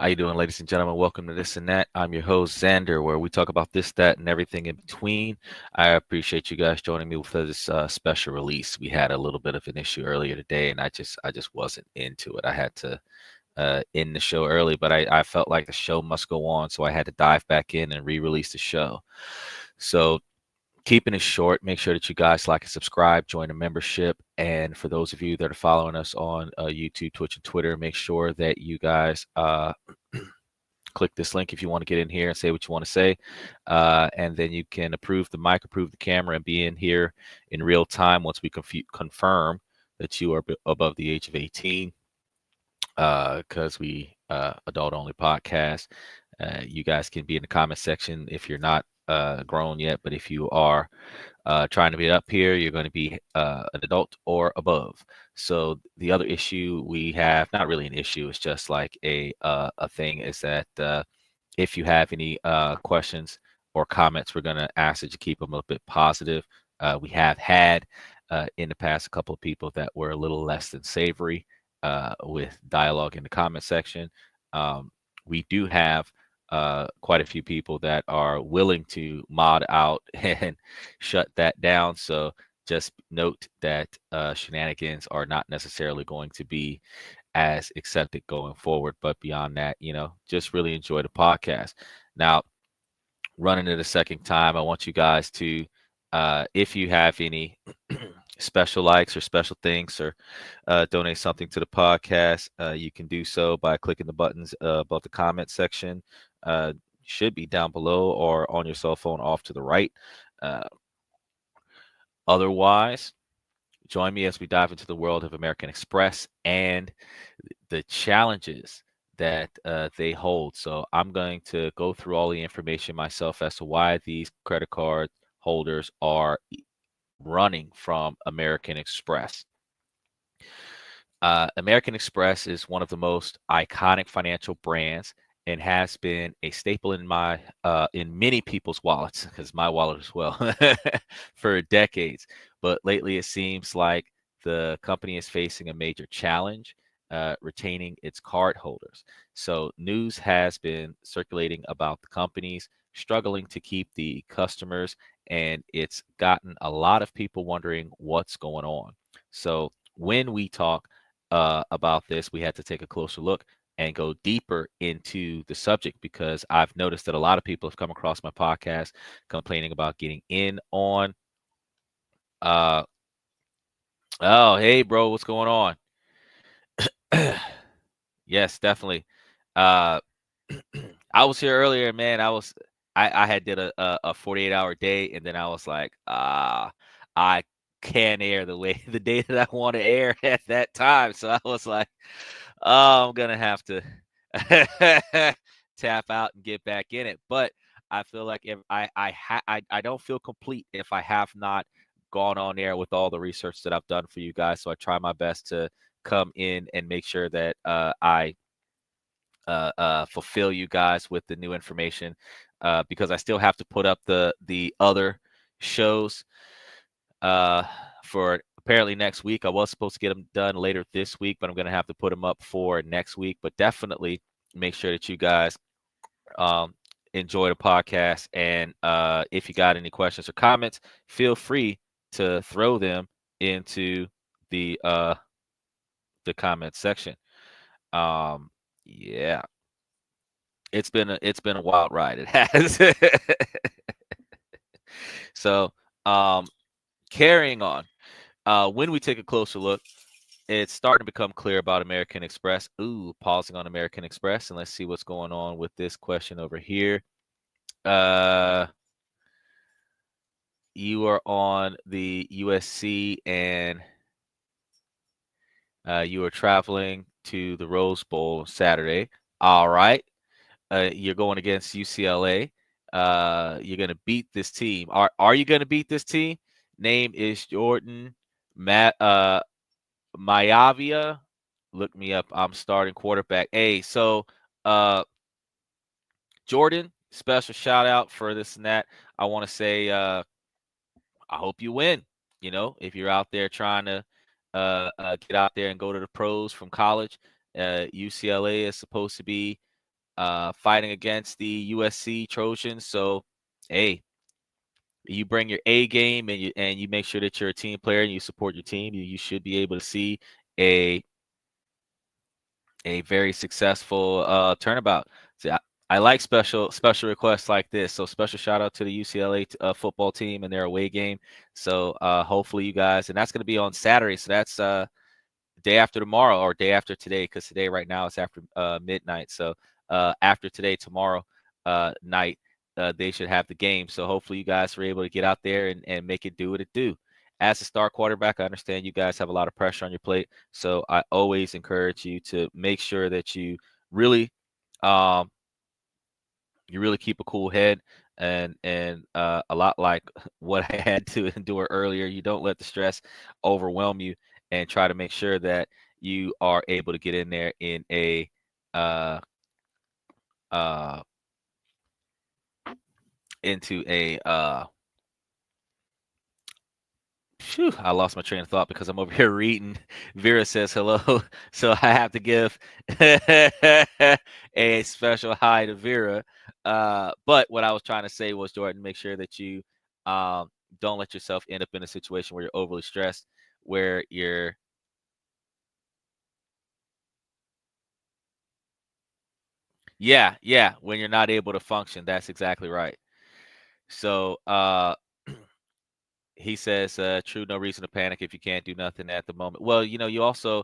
How you doing, ladies and gentlemen? Welcome to This and That. I'm your host, Xander, where we talk about this, that, and everything in between. I appreciate you guys joining me for this special release. We had a little bit of an issue earlier today, and I just wasn't into it. I had to end the show early, but I felt like the show must go on, so I had to dive back in and re-release the show. So keeping it short, make sure that you guys like and subscribe, join a membership. And for those of you that are following us on YouTube, Twitch, and Twitter, make sure that you guys click this link if you want to get in here and say what you want to say. And then you can approve the mic, approve the camera, and be in here in real time once we confirm that you are above the age of 18, because we adult only podcast. You guys can be in the comment section if you're not grown yet, but if you are trying to be up here, you're going to be an adult or above. So the other issue we have, not really an issue, it's just like a thing, is that if you have any questions or comments, we're going to ask that you keep them a bit positive. We have had in the past a couple of people that were a little less than savory with dialogue in the comment section. We do have quite a few people that are willing to mod out and shut that down. So just note that shenanigans are not necessarily going to be as accepted going forward. But beyond that, just really enjoy the podcast. Now, running it a second time, I want you guys to, if you have any special likes or special things, or donate something to the podcast, you can do so by clicking the buttons above the comment section. Should be down below or on your cell phone off to the right. Otherwise, join me as we dive into the world of American Express and the challenges that they hold. So I'm going to go through all the information myself as to why these credit card holders are running from American Express. American Express is one of the most iconic financial brands and has been a staple in many people's wallets, because my wallet as well, for decades. But lately, it seems like the company is facing a major challenge retaining its cardholders. So news has been circulating about the companies struggling to keep the customers, and it's gotten a lot of people wondering what's going on. So when we talk about this, we had to take a closer look and go deeper into the subject, because I've noticed that a lot of people have come across my podcast complaining about getting in on. Oh, hey, bro, what's going on? Yes, definitely. Uh, I was here earlier, man. I had did a 48-hour day, and then I was like, I can't air the day that I want to air at that time. So I was like, oh, I'm gonna have to tap out and get back in it. But I feel like if I don't feel complete if I have not gone on air with all the research that I've done for you guys. So I try my best to come in and make sure that I fulfill you guys with the new information, because I still have to put up the other shows for apparently next week. I was supposed to get them done later this week, but I'm going to have to put them up for next week. But definitely make sure that you guys enjoy the podcast. And if you got any questions or comments, feel free to throw them into the comment section. Yeah, it's been a wild ride. It has. So carrying on, when we take a closer look, it's starting to become clear about American Express. Ooh, pausing on American Express, and let's see what's going on with this question over here. You are on the USC, and you are traveling to the Rose Bowl Saturday. All right. You're going against UCLA. You're going to beat this team. Are you going to beat this team? Name is Jordan Maivia. Look me up. I'm starting quarterback. Hey, so Jordan, special shout out for this and that. I want to say I hope you win. If you're out there trying to get out there and go to the pros from college, UCLA is supposed to be fighting against the USC Trojans. So, hey, you bring your A game and you make sure that you're a team player and you support your team. You should be able to see a very successful turnabout. See, I like special requests like this. So special shout out to the UCLA football team and their away game. So hopefully you guys, and that's going to be on Saturday. So that's day after tomorrow or day after today, because today right now it's after midnight. So after today, tomorrow night, they should have the game. So hopefully you guys are able to get out there and make it do what it do. As a star quarterback, I understand you guys have a lot of pressure on your plate. So I always encourage you to make sure that really um, you really keep a cool head and a lot like what I had to endure earlier. You don't let the stress overwhelm you and try to make sure that you are able to get in there in a uh uh into a Phew, I lost my train of thought because I'm over here reading. Vera says hello, so I have to give a special hi to Vera. But what I was trying to say was, Jordan, make sure that you don't let yourself end up in a situation where you're overly stressed, where you're yeah, when you're not able to function. That's exactly right. So he says, true, no reason to panic if you can't do nothing at the moment. Well, you also,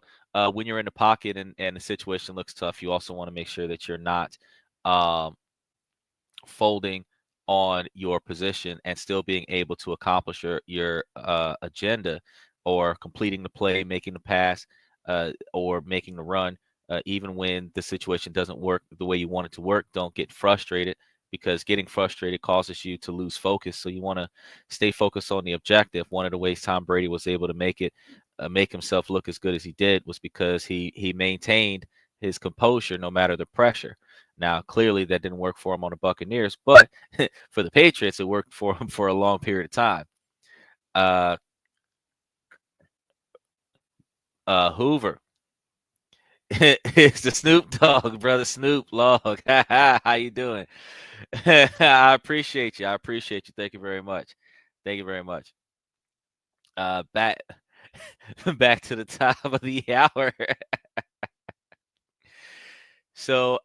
when you're in the pocket and the situation looks tough, you also want to make sure that you're not um, folding on your position and still being able to accomplish your agenda or completing the play, making the pass, or making the run, even when the situation doesn't work the way you want it to work. Don't get frustrated because getting frustrated causes you to lose focus. So you want to stay focused on the objective. One of the ways Tom Brady was able to make himself look as good as he did was because he maintained his composure no matter the pressure. Now, clearly that didn't work for him on the Buccaneers, but for the Patriots, it worked for him for a long period of time. Uh, Hoover. It's the Snoop Dogg, brother Snoop Log. How you doing? I appreciate you. I appreciate you. Thank you very much. Thank you very much. Back back to the top of the hour. So,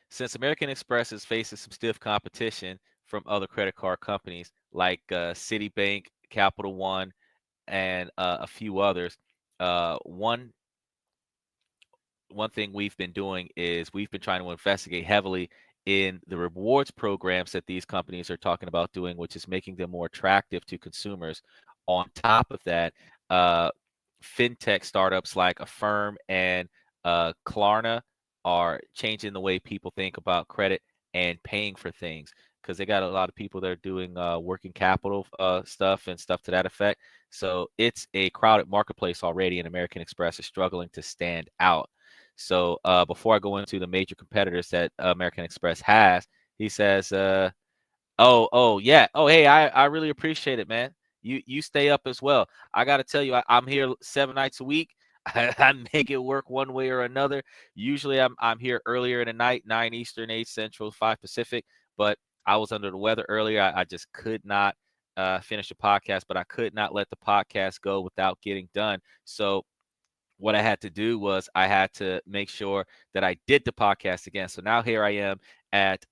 since American Express is facing some stiff competition from other credit card companies like Citibank, Capital One, and a few others, one thing we've been doing is we've been trying to investigate heavily in the rewards programs that these companies are talking about doing, which is making them more attractive to consumers. On top of that, uh, fintech startups like Affirm and Klarna are changing the way people think about credit and paying for things because they got a lot of people that are doing working capital stuff and stuff to that effect. So it's a crowded marketplace already, and American Express is struggling to stand out. So before I go into the major competitors that American Express has, he says, oh yeah, oh hey, I really appreciate it, man. You stay up as well. I got to tell you, I'm here 7 nights a week. I make it work one way or another. Usually I'm here earlier in the night, 9 Eastern, 8 Central, 5 Pacific. But I was under the weather earlier. I just could not finish the podcast, but I could not let the podcast go without getting done. So what I had to do was I had to make sure that I did the podcast again. So now here I am at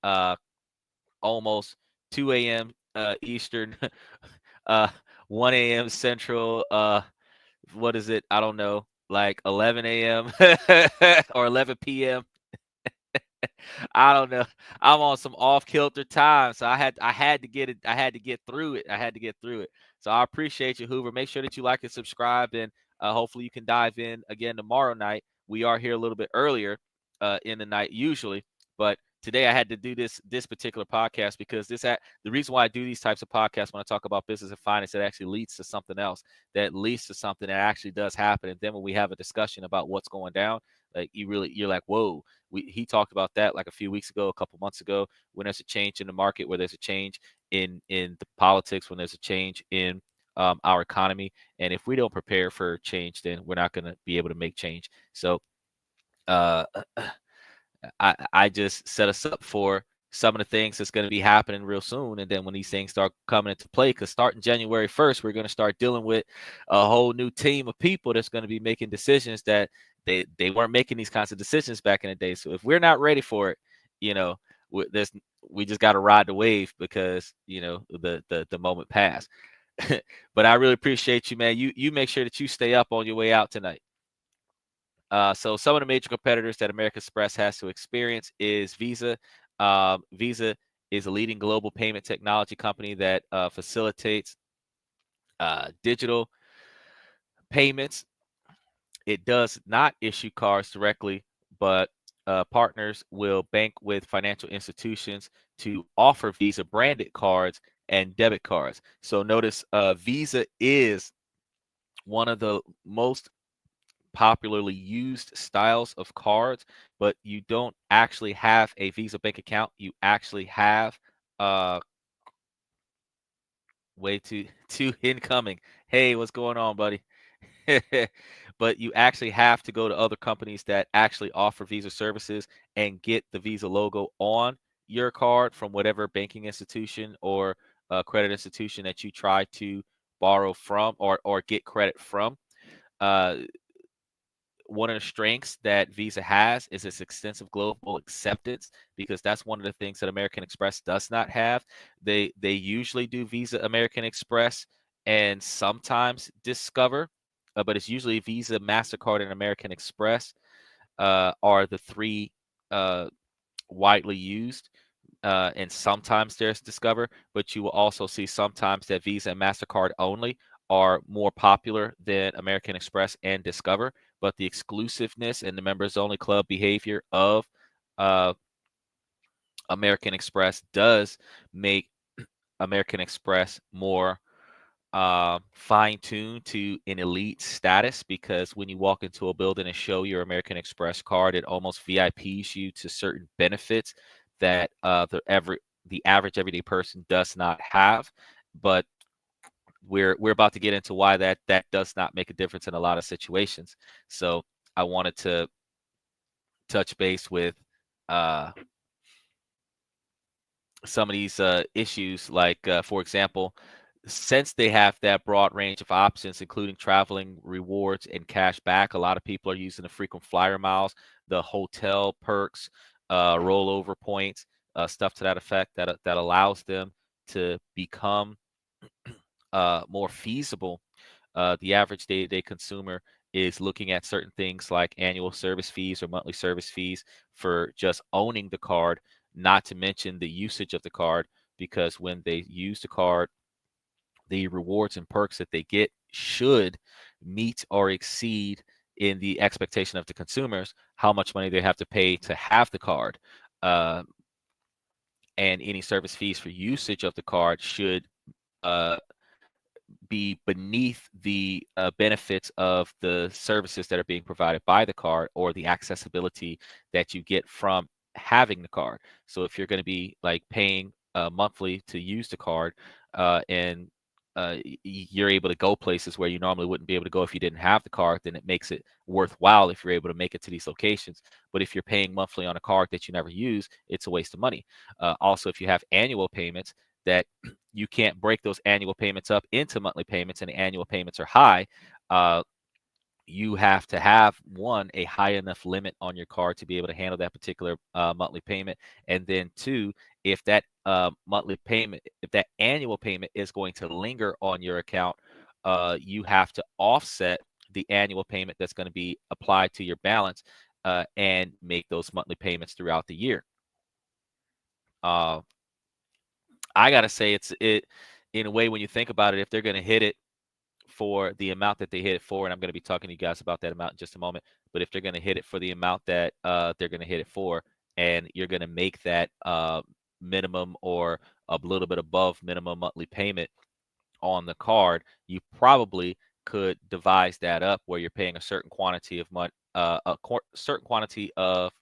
almost 2 a.m. Eastern, uh, 1 a.m. Central. What is it? I don't know, like 11 a.m. or 11 p.m. I don't know. I'm on some off kilter time, so I had to get it. I had to get through it. I had to get through it. So I appreciate you, Hoover. Make sure that you like and subscribe, and hopefully you can dive in again tomorrow night. We are here a little bit earlier in the night usually, but today I had to do this particular podcast because the reason why I do these types of podcasts when I talk about business and finance, it actually leads to something else that leads to something that actually does happen. And then when we have a discussion about what's going down, like you're like, whoa, he talked about that like a few weeks ago, a couple months ago, when there's a change in the market, where there's a change in the politics, when there's a change in our economy. And if we don't prepare for change, then we're not going to be able to make change. So uh, I just set us up for some of the things that's going to be happening real soon. And then when these things start coming into play, because starting January 1st, we're going to start dealing with a whole new team of people that's going to be making decisions that they weren't making these kinds of decisions back in the day. So if we're not ready for it, you know, there's we just got to ride the wave because the moment passed. But I really appreciate you, man. You make sure that you stay up on your way out tonight. So some of the major competitors that American Express has to experience is Visa. Visa is a leading global payment technology company that facilitates digital payments. It does not issue cards directly, but partners will bank with financial institutions to offer Visa branded cards and debit cards. So notice Visa is one of the most popularly used styles of cards, but you don't actually have a Visa bank account. You actually have uh way too incoming. Hey, what's going on, buddy? But you actually have to go to other companies that actually offer Visa services and get the Visa logo on your card from whatever banking institution or credit institution that you try to borrow from or get credit from. Uh, One of the strengths that Visa has is its extensive global acceptance, because that's one of the things that American Express does not have. They usually do Visa, American Express, and sometimes Discover, but it's usually Visa, Mastercard, and American Express are the three uh, widely used. And sometimes there's Discover, but you will also see sometimes that Visa and MasterCard only are more popular than American Express and Discover. But the exclusiveness and the members only club behavior of uh, American Express does make American Express more fine-tuned to an elite status, because when you walk into a building and show your American Express card, it almost VIPs you to certain benefits that the average everyday person does not have. But we're about to get into why that does not make a difference in a lot of situations. So I wanted to touch base with uh, some of these issues, like for example, since they have that broad range of options, including traveling rewards and cash back, a lot of people are using the frequent flyer miles, the hotel perks, rollover points, stuff to that effect, that allows them to become more feasible. The average day-to-day consumer is looking at certain things like annual service fees or monthly service fees for just owning the card, not to mention the usage of the card, because when they use the card, the rewards and perks that they get should meet or exceed, in the expectation of the consumers, how much money they have to pay to have the card. Uh, and any service fees for usage of the card should uh, be beneath the benefits of the services that are being provided by the card, or the accessibility that you get from having the card. So if you're going to be like paying monthly to use the card, and you're able to go places where you normally wouldn't be able to go if you didn't have the card, then it makes it worthwhile if you're able to make it to these locations. But if you're paying monthly on a card that you never use, it's a waste of money. Also, if you have annual payments, that you can't break those annual payments up into monthly payments, and the annual payments are high, uh, you have to have, one, a high enough limit on your card to be able to handle that particular monthly payment. And then two, if that monthly payment, if that annual payment is going to linger on your account, you have to offset the annual payment that's going to be applied to your balance, and make those monthly payments throughout the year. Uh, I gotta say, it in a way, when you think about it, if they're gonna hit it for the amount that they hit it for, and I'm gonna be talking to you guys about that amount in just a moment, but if they're gonna hit it for the amount that they're gonna hit it for, and you're gonna make that minimum or a little bit above minimum monthly payment on the card, you probably could devise that up where you're paying a certain quantity of money, certain quantity of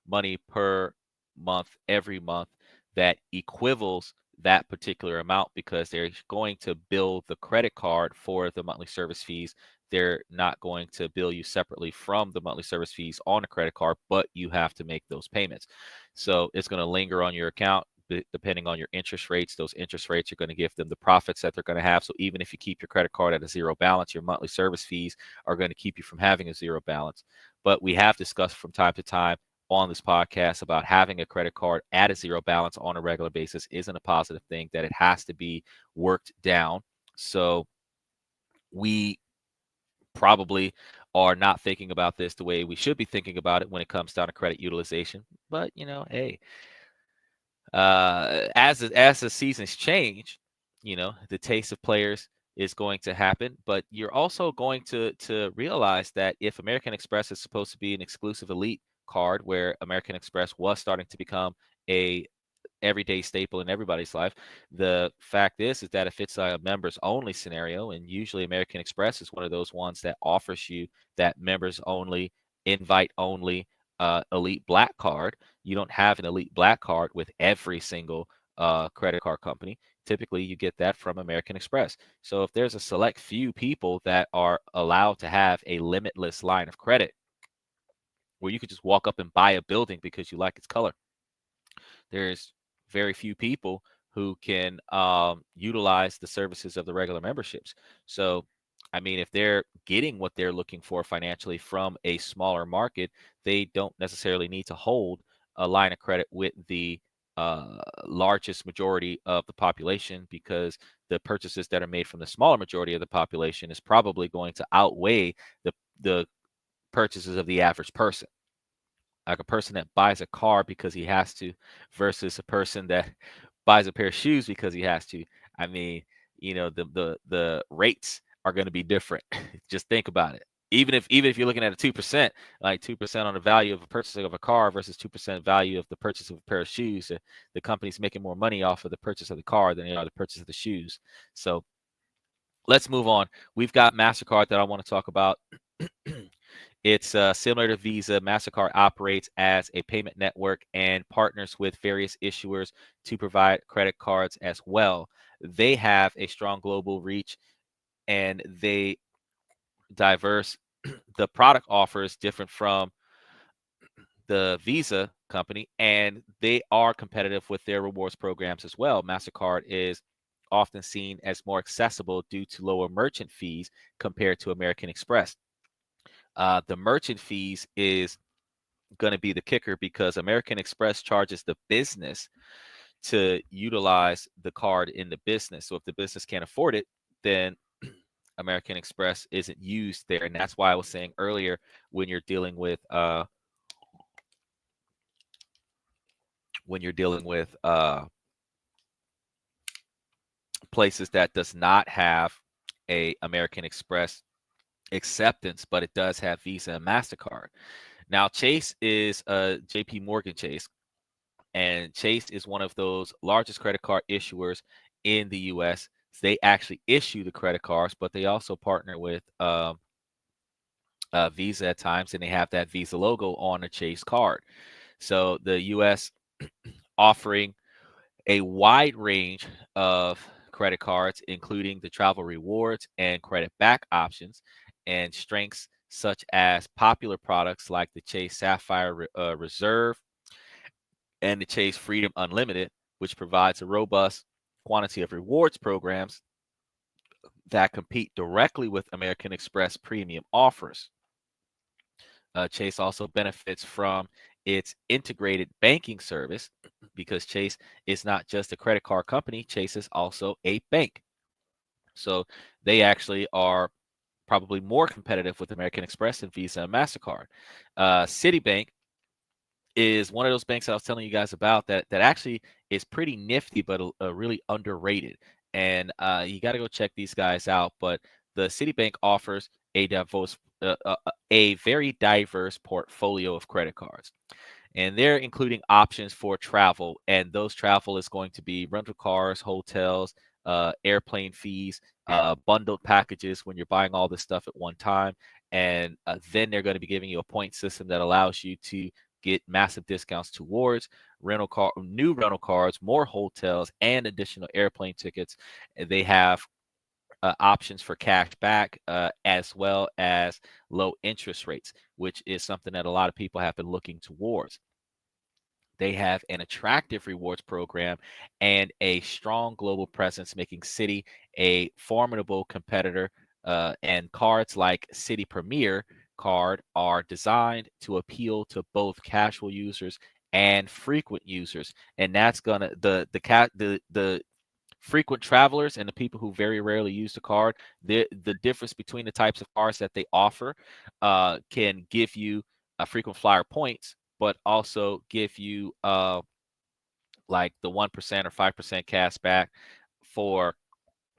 money per month every month that equivals that particular amount, because they're going to bill the credit card for the monthly service fees they're not going to bill you separately from the monthly service fees on a credit card, but you have to make those payments. So it's going to linger on your account depending on your interest rates. Those interest rates are going to give them the profits that they're going to have. So even if you keep your credit card at a zero balance, your monthly service fees are going to keep you from having a zero balance. But we have discussed from time to time on this podcast about having a credit card at a zero balance on a regular basis isn't a positive thing, that it has to be worked down. So we probably are not thinking about this the way we should be thinking about it when it comes down to credit utilization. But hey, as the seasons change, the taste of players is going to happen. But you're also going to realize that if American Express is supposed to be an exclusive elite card, where American Express was starting to become a everyday staple in everybody's life. The fact is that if it's a members only scenario, and usually American Express is one of those ones that offers you that members only, invite only elite black card. You don't have an elite black card with every single credit card company. Typically, you get that from American Express. So if there's a select few people that are allowed to have a limitless line of credit where you could just walk up and buy a building because you like its color, there's very few people who can utilize the services of the regular memberships. So, I mean, if they're getting what they're looking for financially from a smaller market, they don't necessarily need to hold a line of credit with the largest majority of the population, because the purchases that are made from the smaller majority of the population is probably going to outweigh the purchases of the average person. Like a person that buys a car because he has to versus a person that buys a pair of shoes because he has to. I mean, the rates are going to be different. Just think about it. Even if you're looking at a 2%, like 2% on the value of a purchase of a car versus 2% value of the purchase of a pair of shoes, the company's making more money off of the purchase of the car than they are the purchase of the shoes. So let's move on. We've got MasterCard that I want to talk about. It's similar to Visa. MasterCard operates as a payment network and partners with various issuers to provide credit cards as well. They have a strong global reach and they diverse. The product offer is different from the Visa company, and they are competitive with their rewards programs as well. MasterCard is often seen as more accessible due to lower merchant fees compared to American Express. The merchant fees is going to be the kicker, because American Express charges the business to utilize the card in the business. So if the business can't afford it, then American Express isn't used there. And that's why I was saying earlier, when you're dealing with places that does not have a American Express acceptance, but it does have Visa and MasterCard. Now, Chase is JP Morgan Chase, and Chase is one of those largest credit card issuers in the U.S. They actually issue the credit cards, but they also partner with Visa at times, and they have that Visa logo on a Chase card. So the U.S. offering a wide range of credit cards, including the travel rewards and credit back options, and strengths such as popular products like the Chase Sapphire Reserve and the Chase Freedom Unlimited, which provides a robust quantity of rewards programs that compete directly with American Express premium offers. Chase also benefits from its integrated banking service, because Chase is not just a credit card company. Chase is also a bank. So they actually are probably more competitive with American Express than Visa and MasterCard. Citibank is one of those banks that I was telling you guys about that actually is pretty nifty, but really underrated. And you got to go check these guys out. But the Citibank offers a very diverse portfolio of credit cards, and they're including options for travel. And those travel is going to be rental cars, hotels, airplane fees, bundled packages when you're buying all this stuff at one time. And then they're going to be giving you a point system that allows you to get massive discounts towards new rental cars, more hotels, and additional airplane tickets. They have options for cash back, as well as low interest rates, which is something that a lot of people have been looking towards. They have an attractive rewards program and a strong global presence, making Citi a formidable competitor. And cards like Citi Premier card are designed to appeal to both casual users and frequent users, and that's gonna the frequent travelers and the people who very rarely use the card. The difference between the types of cards that they offer can give you a frequent flyer points, but also give you like the 1% or 5% cash back for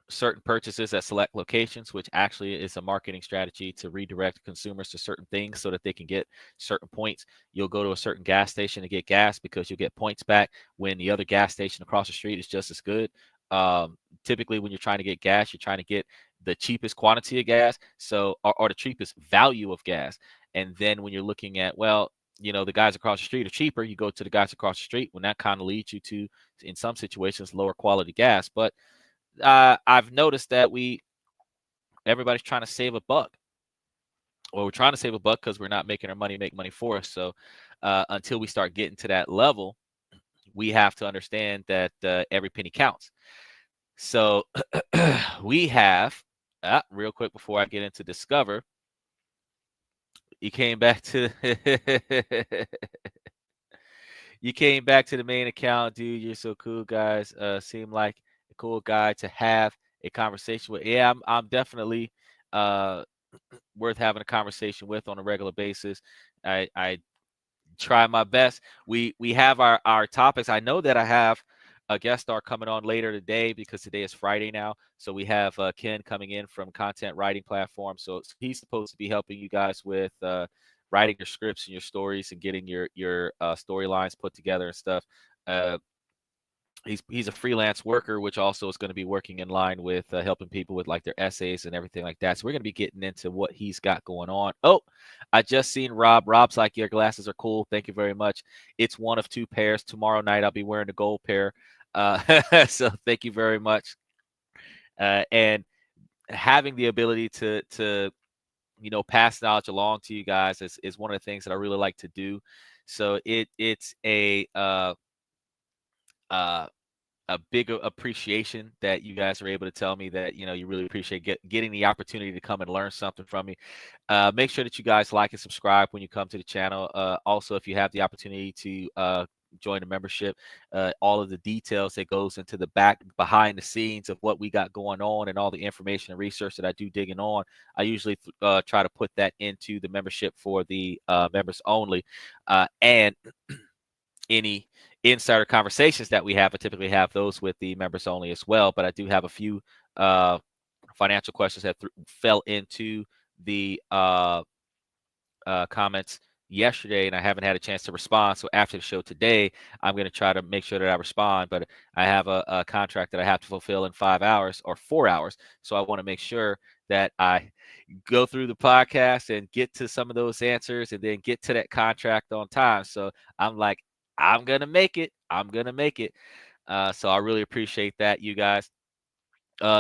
certain purchases at select locations, which actually is a marketing strategy to redirect consumers to certain things so that they can get certain points. You'll go to a certain gas station to get gas because you'll get points back when the other gas station across the street is just as good. Typically, when you're trying to get gas, you're trying to get the cheapest quantity of gas, so or the cheapest value of gas. And then when you're looking at, well, the guys across the street are cheaper, you go to the guys across the street when that kind of leads you to, in some situations, lower quality gas. But I've noticed that everybody's trying to save a buck, or we're trying to save a buck because we're not making our money make money for us. So until we start getting to that level, we have to understand that every penny counts. So we have, real quick before I get into Discover, you came back to you came back to the main account, dude. You're so cool, guys. Seem like a cool guy to have a conversation with. Yeah, I'm definitely uh worth having a conversation with on a regular basis. I try my best. We have our topics. I know that I have a guest star coming on later today because today is Friday now. So we have Ken coming in from Content Writing Platform. So he's supposed to be helping you guys with writing your scripts and your stories and getting your storylines put together and stuff. Uh, he's a freelance worker, which also is going to be working in line with helping people with like their essays and everything like that. So we're going to be getting into what he's got going on. Oh, I just seen Rob. Rob's like, your glasses are cool. Thank you very much. It's one of two pairs. Tomorrow night I'll be wearing the gold pair. So thank you very much. And having the ability to pass knowledge along to you guys is one of the things that I really like to do. So it's uh, a big appreciation that you guys are able to tell me that you really appreciate getting the opportunity to come and learn something from me. Make sure that you guys like and subscribe when you come to the channel. Also, if you have the opportunity to join the membership, all of the details that goes into the behind the scenes of what we got going on and all the information and research that I do digging on, I usually try to put that into the membership for the members only. And any insider conversations that we have, I typically have those with the members only as well. But I do have a few financial questions that fell into the comments yesterday, and I haven't had a chance to respond. So after the show today, I'm going to try to make sure that I respond. But I have a contract that I have to fulfill in 5 hours or 4 hours. So I want to make sure that I go through the podcast and get to some of those answers and then get to that contract on time. So I'm like, I'm going to make it. I'm going to make it. So I really appreciate that, you guys.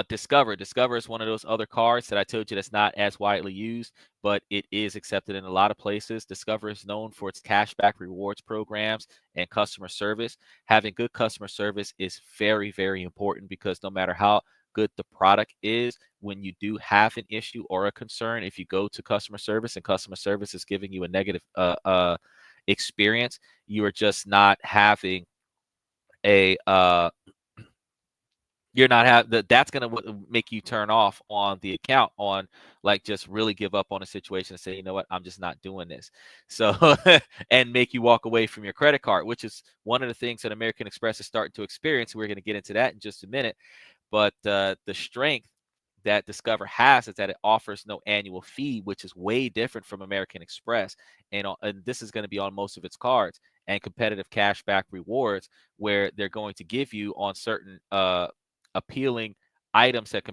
Discover is one of those other cards that I told you that's not as widely used, but it is accepted in a lot of places. Discover is known for its cashback rewards programs and customer service. Having good customer service is very, very important because no matter how good the product is, when you do have an issue or a concern, if you go to customer service and customer service is giving you a negative experience, you are just not having a you're not that's going to make you turn off on the account, on like just really give up on a situation and say, you know what, I'm just not doing this. So and make you walk away from your credit card, which is one of the things that American Express is starting to experience. We're going to get into that in just a minute. But the strength that Discover has is that it offers no annual fee, which is way different from American Express. And this is going to be on most of its cards, and competitive cashback rewards, where they're going to give you on certain appealing items that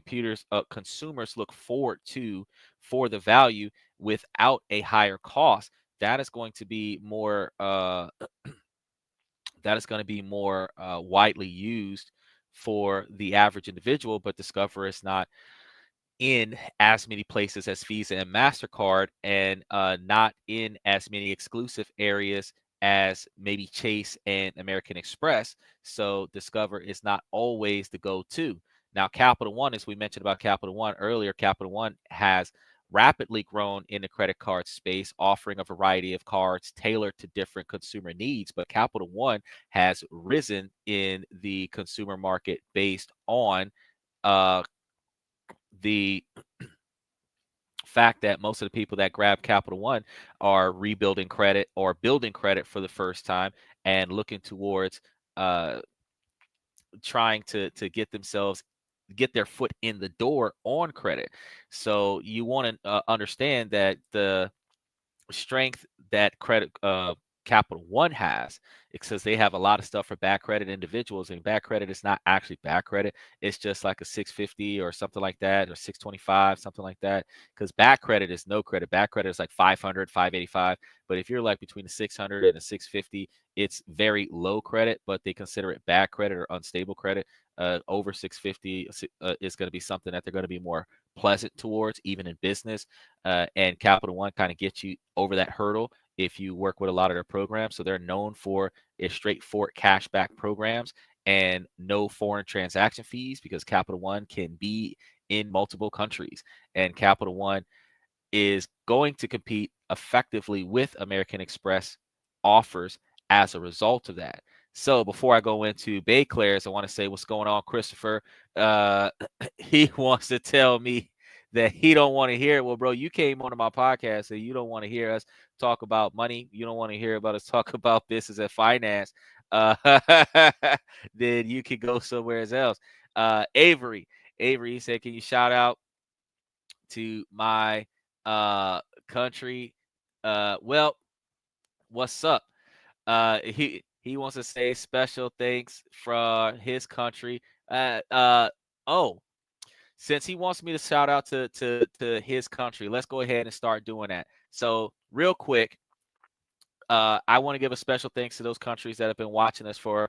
consumers look forward to for the value without a higher cost. That is going to be more widely used for the average individual, but Discover is not in as many places as Visa and MasterCard, and not in as many exclusive areas as maybe Chase and American Express. So Discover is not always the go-to. Now, Capital One, as we mentioned about Capital One earlier, Capital One has rapidly grown in the credit card space, offering a variety of cards tailored to different consumer needs. But Capital One has risen in the consumer market based on uh, the fact that most of the people that grab Capital One are rebuilding credit or building credit for the first time and looking towards uh, trying to get their foot in the door on credit. So you want to understand that the strength that credit Capital One has, because they have a lot of stuff for bad credit individuals, and bad credit is not actually bad credit. It's just like a 650 or something like that, or 625, something like that. Because bad credit is no credit. Bad credit is like 500, 585. But if you're like between the 600 and the 650, it's very low credit, but they consider it bad credit or unstable credit. Over 650 is going to be something that they're going to be more pleasant towards, even in business. And Capital One kind of gets you over that hurdle if you work with a lot of their programs. So they're known for is straightforward cashback programs and no foreign transaction fees, because Capital One can be in multiple countries. And Capital One is going to compete effectively with American Express offers as a result of that. So before I go into Bay Claire's, I want to say what's going on, Christopher. Uh, he wants to tell me that he don't want to hear it. Well, bro, you came onto my podcast and you don't want to hear us talk about money. You don't want to hear about us talk about business and finance. Uh, then you can go somewhere else. Avery, he said, can you shout out to my uh country? Well, what's up? He wants to say special thanks from his country. Oh, since he wants me to shout out to his country, let's go ahead and start doing that. So real quick, I want to give a special thanks to those countries that have been watching us for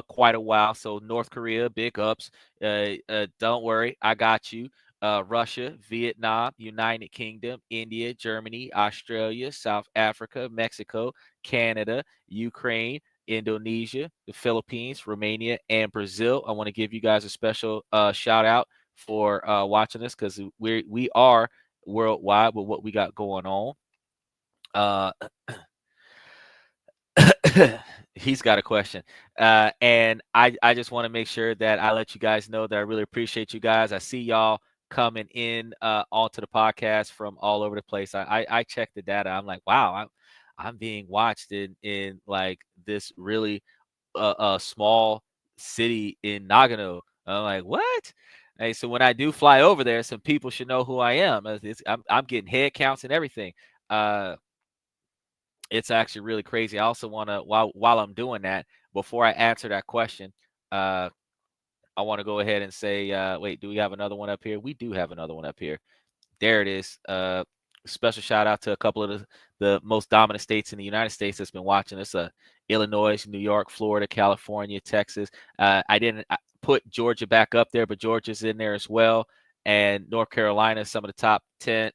quite a while. So North Korea, big ups. Don't worry, I got you. Russia, Vietnam, United Kingdom, India, Germany, Australia, South Africa, Mexico, Canada, Ukraine, Indonesia, the Philippines, Romania, and Brazil. I want to give you guys a special shout out for watching us, because we are worldwide with what we got going on. Uh, He's got a question. And I just want to make sure that I let you guys know that I really appreciate you guys. I see y'all coming in onto the podcast from all over the place. I checked the data. I'm like, wow, I'm being watched in like this really small city in Nagano. I'm like, what? Hey, so when I do fly over there, some people should know who I am. I'm getting head counts and everything. It's actually really crazy. I also want to, while I'm doing that, before I answer that question, I want to go ahead and say, wait, do we have another one up here? We do have another one up here. There it is. Special shout out to a couple of the most dominant states in the United States that's been watching us. Illinois, New York, Florida, California, Texas. I didn't put Georgia back up there, but Georgia's in there as well. And North Carolina, some of the top 10,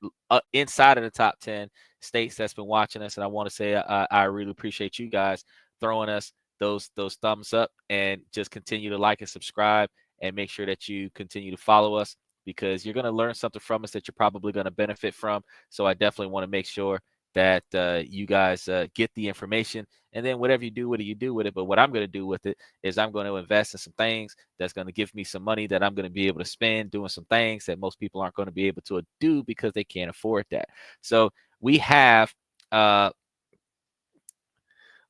inside of the top 10 states that's been watching us. And I want to say I really appreciate you guys throwing us those thumbs up, and just continue to like and subscribe, and make sure that you continue to follow us, because you're going to learn something from us that you're probably going to benefit from. So I definitely want to make sure that you guys get the information, and then whatever you do with it, you do with it. But what I'm going to do with it is I'm going to invest in some things that's going to give me some money that I'm going to be able to spend doing some things that most people aren't going to be able to do because they can't afford that. So we have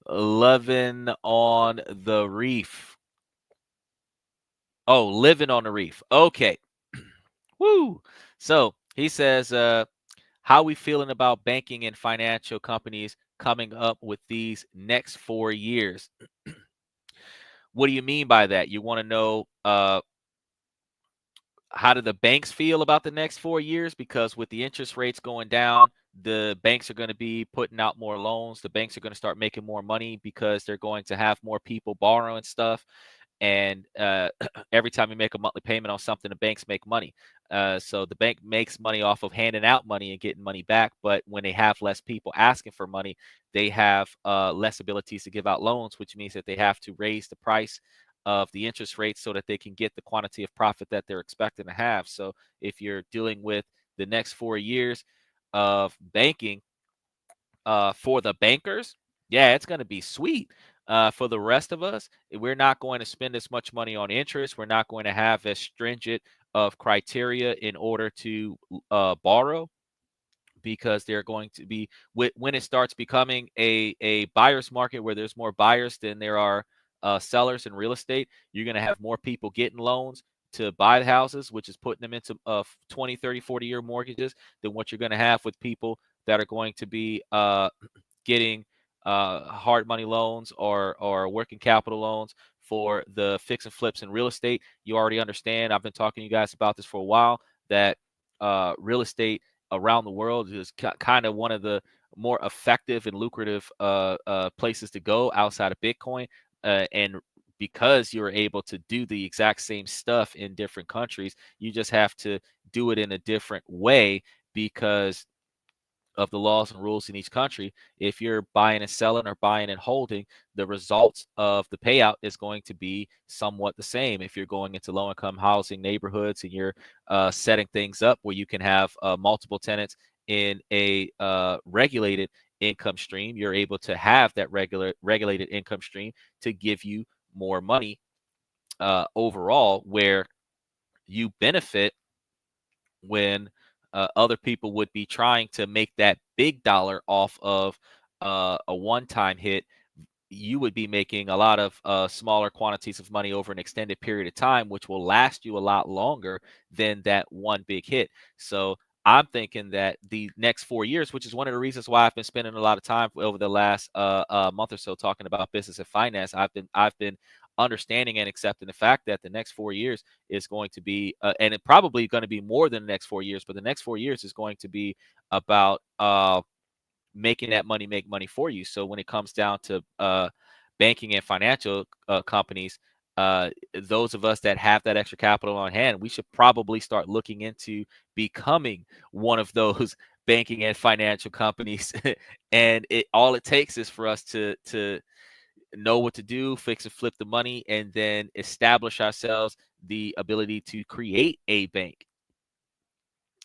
living on the reef. Oh, living on the reef. Okay. Woo. So he says, how we feeling about banking and financial companies coming up with these next 4 years? What do you mean by that? You want to know how do the banks feel about the next 4 years? Because with the interest rates going down, the banks are going to be putting out more loans. The banks are going to start making more money because they're going to have more people borrowing stuff. And every time you make a monthly payment on something, the banks make money. So the bank makes money off of handing out money and getting money back. But when they have less people asking for money, they have less abilities to give out loans, which means that they have to raise the price of the interest rate so that they can get the quantity of profit that they're expecting to have. So if you're dealing with the next 4 years of banking for the bankers, yeah, it's going to be sweet. For the rest of us, we're not going to spend as much money on interest. We're not going to have as stringent of criteria in order to borrow, because they're going to be, when it starts becoming a buyer's market where there's more buyers than there are sellers in real estate. You're going to have more people getting loans to buy the houses, which is putting them into 20, 30, 40-year mortgages, than what you're going to have with people that are going to be getting hard money loans or working capital loans for the fix and flips in real estate. You already understand, I've been talking to you guys about this for a while, that real estate around the world is kind of one of the more effective and lucrative places to go outside of Bitcoin. And because you're able to do the exact same stuff in different countries, you just have to do it in a different way because of the laws and rules in each country. If you're buying and selling or buying and holding, the results of the payout is going to be somewhat the same. If you're going into low income housing neighborhoods and you're setting things up where you can have multiple tenants in a regulated income stream, you're able to have that regulated income stream to give you more money overall, where you benefit when other people would be trying to make that big dollar off of a one-time hit. You would be making a lot of smaller quantities of money over an extended period of time, which will last you a lot longer than that one big hit. So I'm thinking that the next 4 years, which is one of the reasons why I've been spending a lot of time over the last month or so talking about business and finance. I've been understanding and accepting the fact that the next 4 years is going to be, and it probably going to be more than the next 4 years, but the next 4 years is going to be about making that money make money for you. So when it comes down to banking and financial companies, those of us that have that extra capital on hand, we should probably start looking into becoming one of those banking and financial companies. And all it takes is for us to know what to do, fix and flip the money, and then establish ourselves the ability to create a bank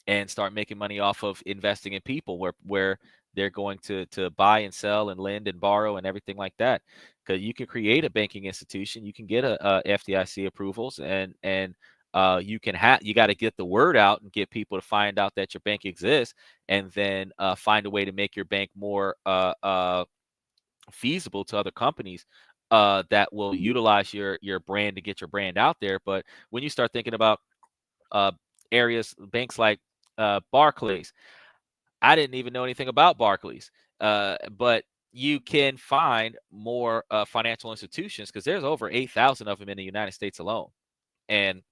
and start making money off of investing in people, where they're going to buy and sell and lend and borrow and everything like that. Because you can create a banking institution, you can get a FDIC approvals, and you got to get the word out and get people to find out that your bank exists, and then find a way to make your bank more feasible to other companies that will utilize your brand to get your brand out there. But when you start thinking about uh, banks like Barclays. I didn't even know anything about Barclays, but you can find more financial institutions, because there's over 8,000 of them in the United States alone, and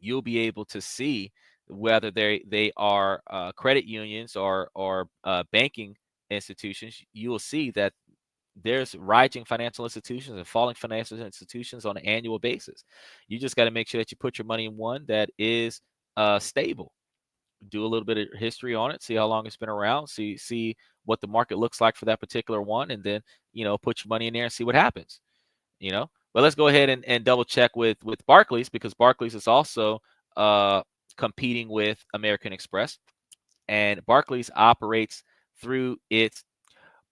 you'll be able to see whether they are credit unions or banking institutions. You will see that there's rising financial institutions and falling financial institutions on an annual basis. You just got to make sure that you put your money in one that is stable. Do a little bit of history on it, see how long it's been around, see what the market looks like for that particular one, and then put your money in there and see what happens. But let's go ahead and double check with Barclays, because Barclays is also competing with American Express, and Barclays operates through its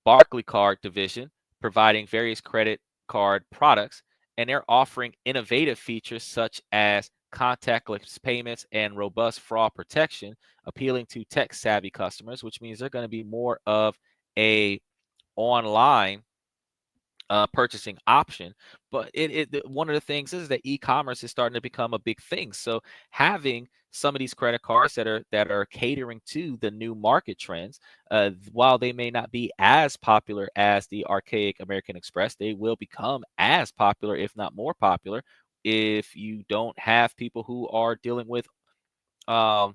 Barclaycard division, providing various credit card products, and they're offering innovative features such as contactless payments and robust fraud protection, appealing to tech-savvy customers, which means they're going to be more of a online purchasing option. But one of the things is that e-commerce is starting to become a big thing. So having some of these credit cards that are catering to the new market trends, while they may not be as popular as the archaic American Express, they will become as popular, if not more popular, if you don't have people who are dealing with um,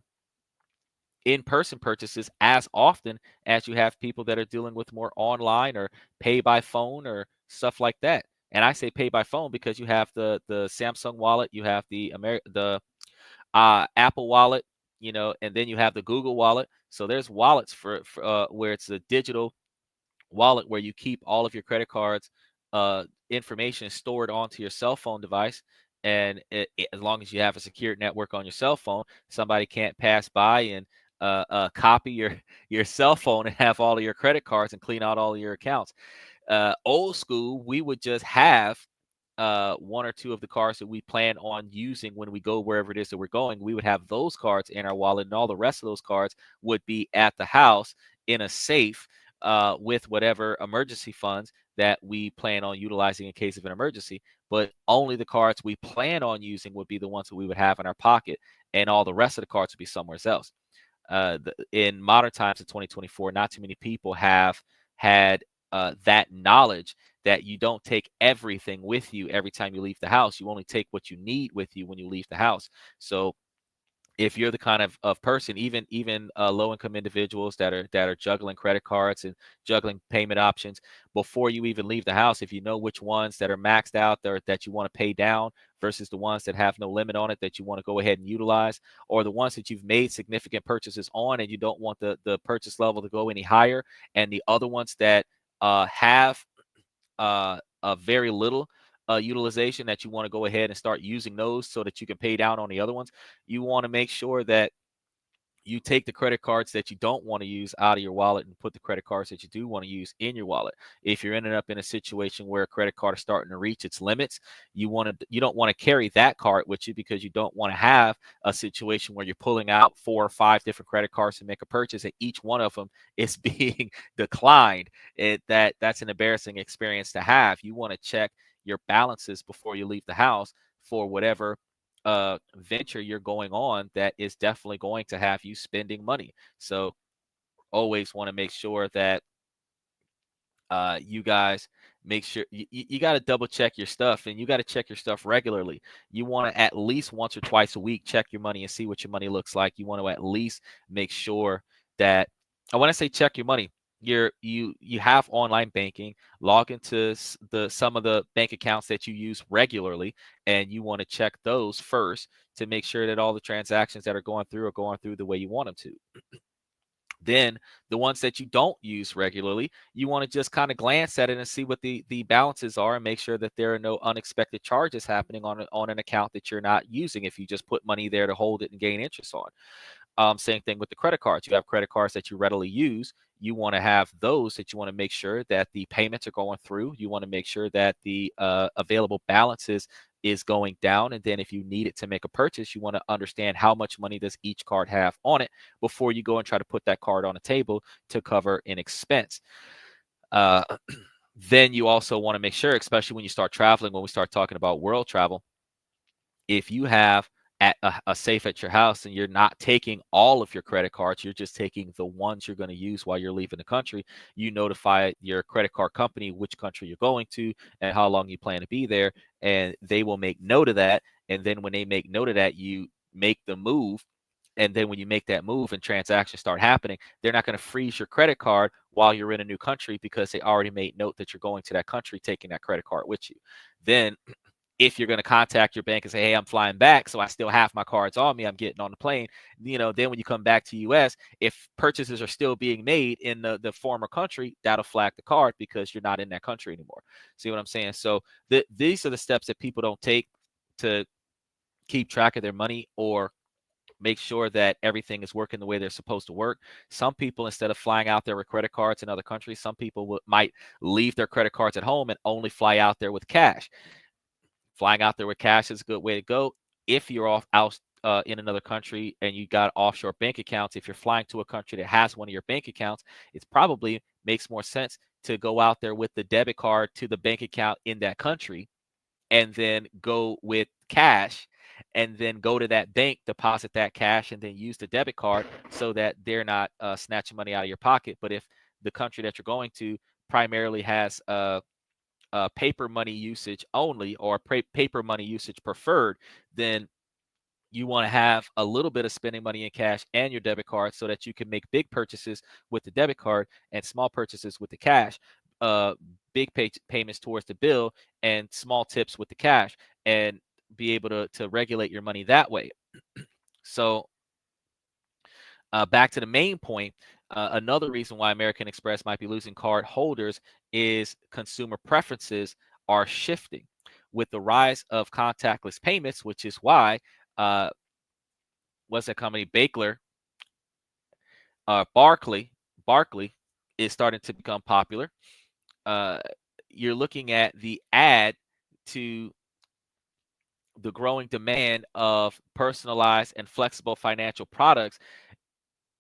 in-person purchases as often as you have people that are dealing with more online or pay by phone or stuff like that. And I say pay by phone because you have the Samsung wallet, you have the Apple Wallet, and then you have the Google Wallet. So there's wallets for where it's a digital wallet where you keep all of your credit cards information stored onto your cell phone device. And as long as you have a secure network on your cell phone, somebody can't pass by and copy your cell phone and have all of your credit cards and clean out all of your accounts. Old school, we would just have one or two of the cards that we plan on using when we go wherever it is that we're going. We would have those cards in our wallet, and all the rest of those cards would be at the house in a safe with whatever emergency funds that we plan on utilizing in case of an emergency. But only the cards we plan on using would be the ones that we would have in our pocket, and all the rest of the cards would be somewhere else. In modern times in 2024, not too many people have had that knowledge that you don't take everything with you every time you leave the house. You only take what you need with you when you leave the house. So if you're the kind of person, even low income individuals that are juggling credit cards and juggling payment options, before you even leave the house, if you know which ones that are maxed out there that you want to pay down versus the ones that have no limit on it that you want to go ahead and utilize, or the ones that you've made significant purchases on and you don't want the purchase level to go any higher, and the other ones that have a very little utilization, that you want to go ahead and start using those so that you can pay down on the other ones. You want to make sure that you take the credit cards that you don't want to use out of your wallet and put the credit cards that you do want to use in your wallet. If you're ending up in a situation where a credit card is starting to reach its limits, you don't want to carry that card with you, because you don't want to have a situation where you're pulling out 4 or 5 different credit cards to make a purchase and each one of them is being declined. That's an embarrassing experience to have. You want to check your balances before you leave the house for whatever venture you're going on that is definitely going to have you spending money. So always want to make sure that you guys make sure you got to double check your stuff, and you got to check your stuff regularly. You want to at least once or twice a week check your money and see what your money looks like. You want to at least make sure that, when I say check your money, you have online banking, log into some of the bank accounts that you use regularly, and you want to check those first to make sure that all the transactions that are going through the way you want them to. Then the ones that you don't use regularly, you want to just kind of glance at it and see what the balances are, and make sure that there are no unexpected charges happening on an account that you're not using if you just put money there to hold it and gain interest on. Same thing with the credit cards. You have credit cards that you readily use. You want to have those that you want to make sure that the payments are going through. You want to make sure that the available balances is going down. And then if you need it to make a purchase, you want to understand how much money does each card have on it before you go and try to put that card on a table to cover an expense. Uh, then you also want to make sure, especially when you start traveling, when we start talking about world travel, if you have a safe at your house and you're not taking all of your credit cards, you're just taking the ones you're going to use while you're leaving the country, you notify your credit card company which country you're going to and how long you plan to be there, and they will make note of that. And then when they make note of that, you make the move. And then when you make that move and transactions start happening, they're not going to freeze your credit card while you're in a new country, because they already made note that you're going to that country taking that credit card with you. Then if you're going to contact your bank and say, hey, I'm flying back, so I still have my cards on me, I'm getting on the plane, then when you come back to US, if purchases are still being made in the former country, that'll flag the card because you're not in that country anymore. See what I'm saying? So these are the steps that people don't take to keep track of their money or make sure that everything is working the way they're supposed to work. Some people, instead of flying out there with credit cards in other countries, some people might leave their credit cards at home and only fly out there with cash. Flying out there with cash is a good way to go. If you're out in another country and you got offshore bank accounts, if you're flying to a country that has one of your bank accounts, it probably makes more sense to go out there with the debit card to the bank account in that country, and then go with cash, and then go to that bank, deposit that cash, and then use the debit card so that they're not snatching money out of your pocket. But if the country that you're going to primarily has paper money usage only, or paper money usage preferred, then you want to have a little bit of spending money in cash and your debit card so that you can make big purchases with the debit card and small purchases with the cash, uh, big payments towards the bill and small tips with the cash, and be able to regulate your money that way. So back to the main point, another reason why American Express might be losing card holders is consumer preferences are shifting with the rise of contactless payments, which is why what's that company, Barclay, Barclay is starting to become popular. Uh, you're looking at the ad to the growing demand of personalized and flexible financial products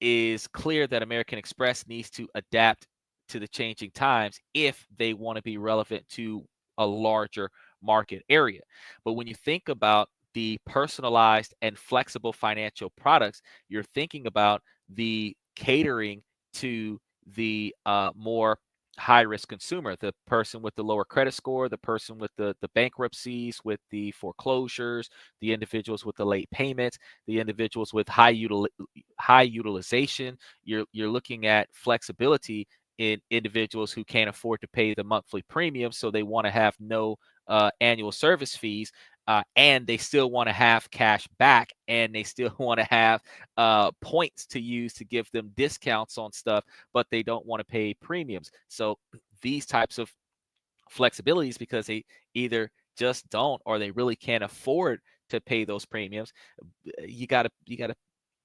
is clear that American Express needs to adapt to the changing times if they want to be relevant to a larger market area. But when you think about the personalized and flexible financial products, you're thinking about the catering to the more high risk consumer, the person with the lower credit score, the person with the bankruptcies, with the foreclosures, the individuals with the late payments, the individuals with high utilization. You're looking at flexibility in individuals who can't afford to pay the monthly premium, so they want to have no annual service fees, and they still want to have cash back, and they still want to have points to use to give them discounts on stuff, but they don't want to pay premiums. So these types of flexibilities, because they either just don't or they really can't afford to pay those premiums, you gotta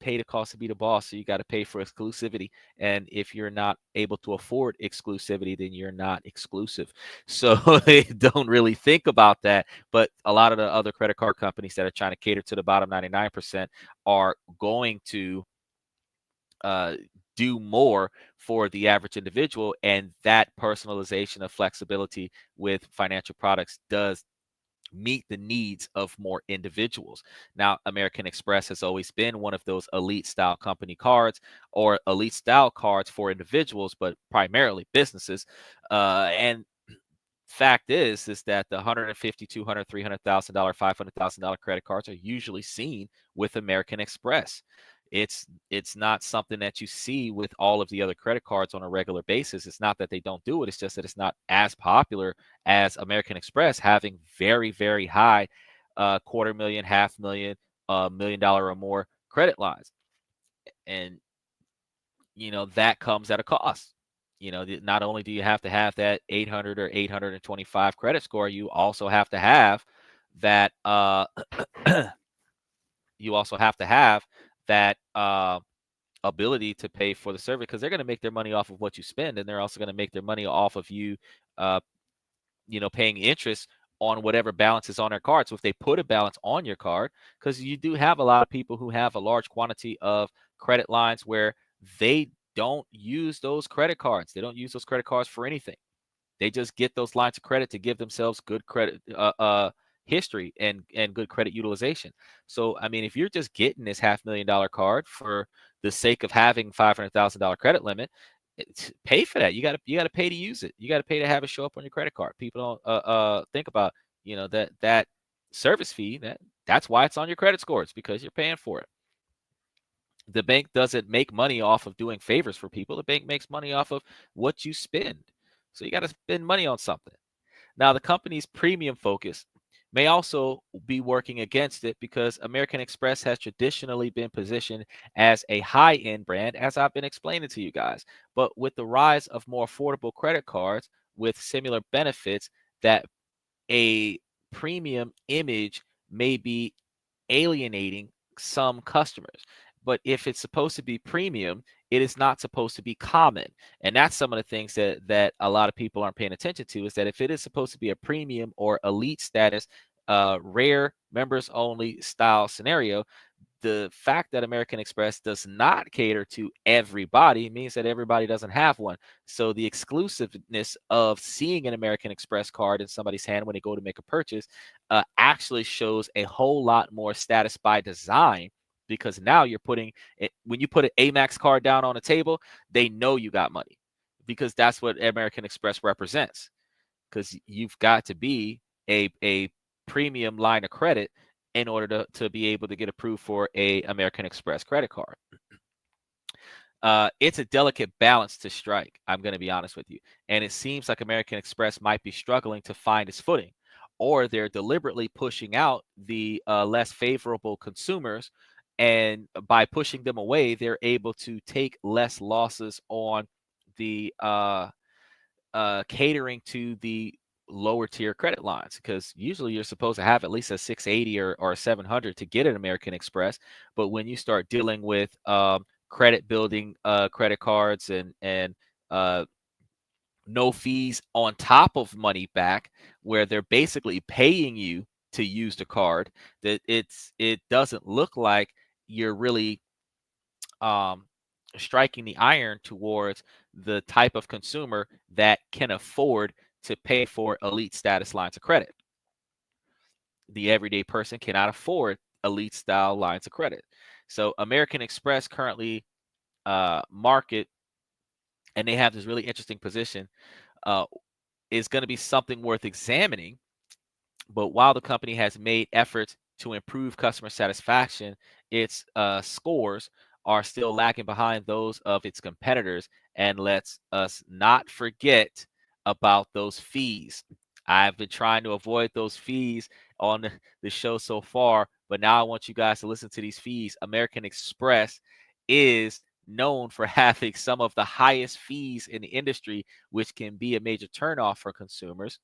pay the cost to be the boss. So you got to pay for exclusivity, and if you're not able to afford exclusivity, then you're not exclusive. So they don't really think about that. But a lot of the other credit card companies that are trying to cater to the bottom 99% are going to uh, do more for the average individual, and that personalization of flexibility with financial products does meet the needs of more individuals. Now, American Express has always been one of those elite style company cards or elite style cards for individuals, but primarily businesses. And fact is that the 150, 200, $300,000, $500,000 credit cards are usually seen with American Express. It's not something that you see with all of the other credit cards on a regular basis. It's not that they don't do it. It's just that it's not as popular as American Express, having very, very high quarter million, half million, $1 million or more credit lines. And that comes at a cost. Not only do you have to have that 800 or 825 credit score, you also have to have that you also have to have that ability to pay for the service, because they're going to make their money off of what you spend, and they're also going to make their money off of you uh, paying interest on whatever balance is on their card. So if they put a balance on your card, because you do have a lot of people who have a large quantity of credit lines where they don't use those credit cards. They don't use those credit cards for anything. They just get those lines of credit to give themselves good credit history and good credit utilization. So I mean, if you're just getting this $500,000 card for the sake of having $500,000 credit limit, pay for that. You got to pay to use it. You got to pay to have it show up on your credit card. People don't think about that service fee. That's why it's on your credit score. It's because you're paying for it. The bank doesn't make money off of doing favors for people. The bank makes money off of what you spend. So you got to spend money on something. Now, the company's premium focus may also be working against it, because American Express has traditionally been positioned as a high end brand, as I've been explaining to you guys. But with the rise of more affordable credit cards with similar benefits, that a premium image may be alienating some customers. But if it's supposed to be premium, it is not supposed to be common. And that's some of the things that a lot of people aren't paying attention to, is that if it is supposed to be a premium or elite status, rare members only style scenario, the fact that American Express does not cater to everybody means that everybody doesn't have one. So the exclusiveness of seeing an American Express card in somebody's hand when they go to make a purchase actually shows a whole lot more status by design, because now you're putting it, when you put an Amex card down on a table, they know you got money, because that's what American Express represents, because you've got to be a premium line of credit in order to be able to get approved for a American Express credit card. It's a delicate balance to strike, I'm going to be honest with you. And it seems like American Express might be struggling to find its footing, or they're deliberately pushing out the less favorable consumers And by pushing them away, they're able to take less losses on the catering to the lower tier credit lines, because usually you're supposed to have at least a 680 or a 700 to get an American Express. But when you start dealing with credit building credit cards and uh, no fees on top of money back, where they're basically paying you to use the card, that it doesn't look like you're really um, striking the iron towards the type of consumer that can afford to pay for elite status lines of credit. The everyday person cannot afford elite style lines of credit. So American Express currently market, and they have this really interesting position, uh, is going to be something worth examining. But while the company has made efforts to improve customer satisfaction, its scores are still lagging behind those of its competitors. And let's us not forget about those fees. I've been trying to avoid those fees on the show so far, but now I want you guys to listen to these fees. American Express is known for having some of the highest fees in the industry, which can be a major turnoff for consumers.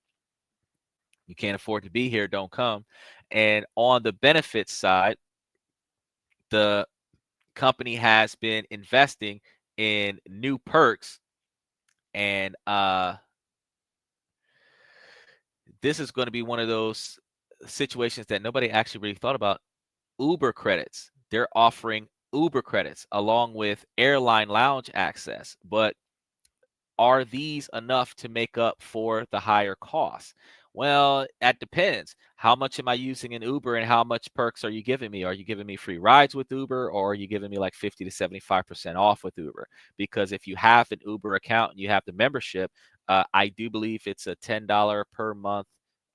You can't afford to be here, don't come. And on the benefits side, the company has been investing in new perks. And this is going to be one of those situations that nobody actually really thought about. Uber credits. They're offering Uber credits along with airline lounge access. But are these enough to make up for the higher costs? Well, that depends. How much am I using in Uber and how much perks are you giving me? Are you giving me free rides with Uber, or are you giving me like 50 to 75% off with Uber? Because if you have an Uber account and you have the membership, I do believe it's a $10 per month